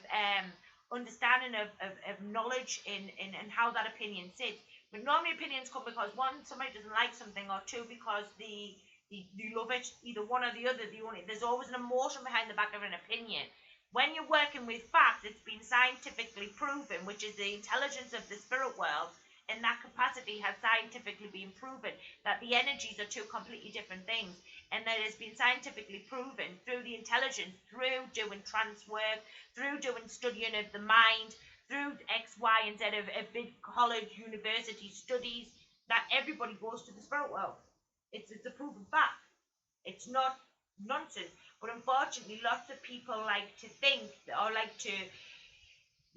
understanding of knowledge in how that opinion sits. But normally opinions come because, one, somebody doesn't like something, or two, because they love it, either one or the other. There's always an emotion behind the back of an opinion. When you're working with facts, it's been scientifically proven, which is the intelligence of the spirit world and that capacity has scientifically been proven that the energies are two completely different things, and that it's been scientifically proven through the intelligence, through doing trance work, through doing studying of the mind, through X, Y, and Z of big college, university studies, that everybody goes to the spirit world. It's a proven fact. It's not nonsense. But unfortunately, lots of people like to think or like to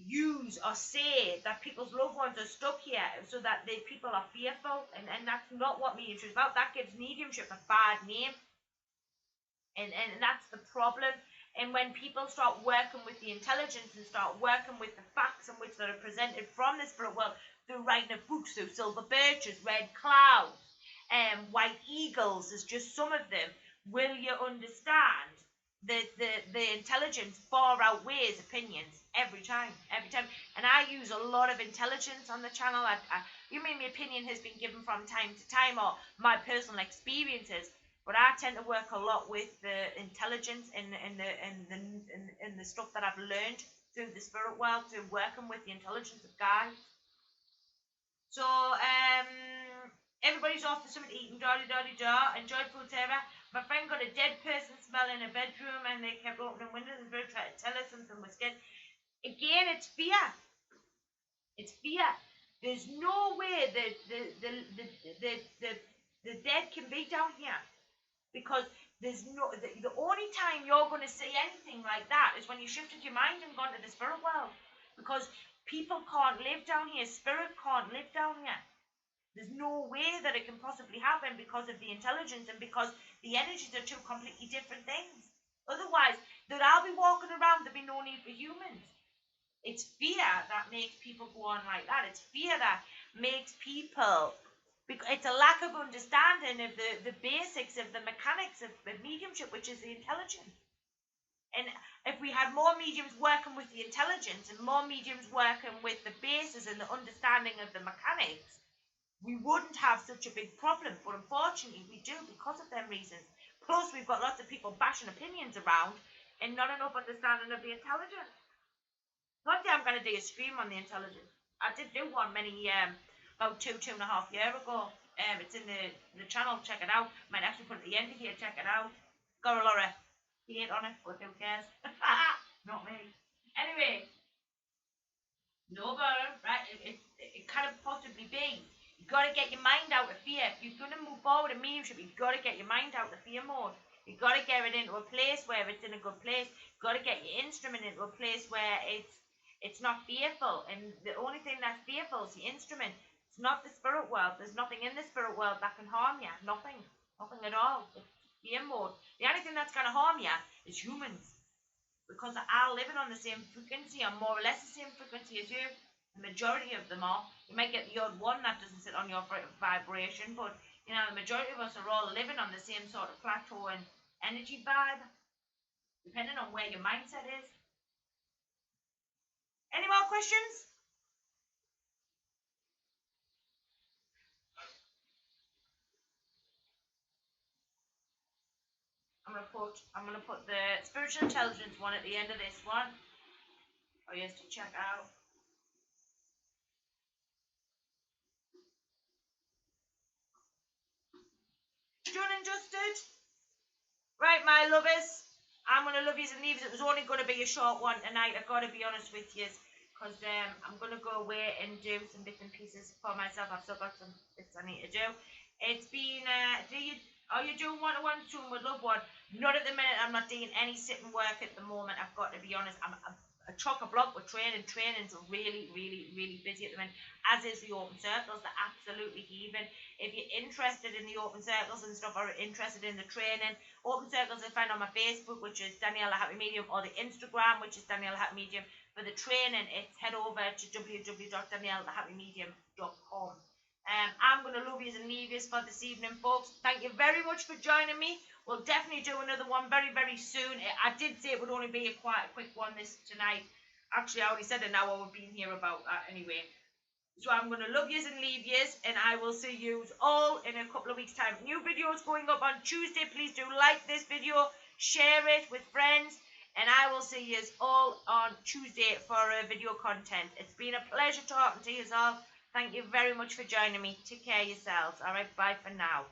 use or say that people's loved ones are stuck here so that the people are fearful, and that's not what mediumship is about. That gives mediumship a bad name, and that's the problem. And when people start working with the intelligence and start working with the facts in which that are presented from the spirit world through writing of books, through silver birches, red clouds, white eagles is just some of them, will you understand the intelligence far outweighs opinions every time. And I use a lot of intelligence on the channel. You mean my opinion has been given from time to time, or my personal experiences, but I tend to work a lot with the intelligence and the stuff that I've learned through the spirit world, through working with the intelligence of guides. So everybody's off for something to eat and da-da-da-da-da. Enjoyed food, Sarah. My friend got a dead person smell in her bedroom, and they kept opening windows and very trying to tell her something was good. Again, it's fear. It's fear. There's no way that the dead can be down here, because there's no. The only time you're going to see anything like that is when you shifted your mind and gone to the spirit world, because people can't live down here. Spirit can't live down here. There's no way that it can possibly happen because of the intelligence and because the energies are two completely different things. Otherwise, that I'll be walking around, there'll be no need for humans. It's fear that makes people go on like that. It's fear that makes people, it's a lack of understanding of the basics of the mechanics of mediumship, which is the intelligence. And if we had more mediums working with the intelligence and more mediums working with the basis and the understanding of the mechanics, we wouldn't have such a big problem. But unfortunately, we do because of them reasons. Plus, we've got lots of people bashing opinions around and not enough understanding of the intelligence. One day I'm going to do a stream on the intelligence. I did do one many, about 2.5 years ago. It's in the channel, check it out. Might actually put it at the end of here, check it out. Got a lot of hate on it, but who cares? Not me. Anyway, no bother, right? It can't possibly be. You've got to get your mind out of fear. If you're going to move forward in mediumship, you've got to get your mind out of fear mode. You've got to get it into a place where it's in a good place. You've got to get your instrument into a place where it's not fearful. And the only thing that's fearful is the instrument. It's not the spirit world. There's nothing in the spirit world that can harm you. Nothing. Nothing at all. It's fear mode. The only thing that's going to harm you is humans. Because are living on the same frequency, or more or less the same frequency as you. The majority of them are. You might get the odd one that doesn't sit on your vibration, but you know, the majority of us are all living on the same sort of plateau and energy vibe, depending on where your mindset is. Any more questions? I'm gonna put the spiritual intelligence one at the end of this one. Oh yes, to check out. Done and dusted. Right, my lovers, I'm going to love yous and leave yous. It was only going to be a short one tonight, I've got to be honest with yous, because I'm going to go away and do some bits and pieces for myself. I've still got some bits I need to do. It's been, are you doing one-to-one soon with loved one? Not at the minute. I'm not doing any sitting work at the moment, I've got to be honest. I'm chock-a-block with training. Training's really, really, really busy at the minute, as is the open circles. They're absolutely heaving. If you're interested in the open circles and stuff, or interested in the training, open circles I find on my Facebook, which is Danielle the Happy Medium, or the Instagram, which is Danielle the Happy Medium. For the training, it's head over to www.daniellethehappyMedium.com. I'm going to love yous and leave yous for this evening, folks. Thank you very much for joining me. We'll definitely do another one very, very soon. I did say it would only be quite a quick one this tonight. Actually, I already said an hour. We've been here about that anyway. So I'm going to love yous and leave yous, and I will see yous all in a couple of weeks' time. New videos going up on Tuesday. Please do like this video, share it with friends, and I will see yous all on Tuesday for video content. It's been a pleasure talking to yous all. Thank you very much for joining me. Take care of yourselves. All right, bye for now.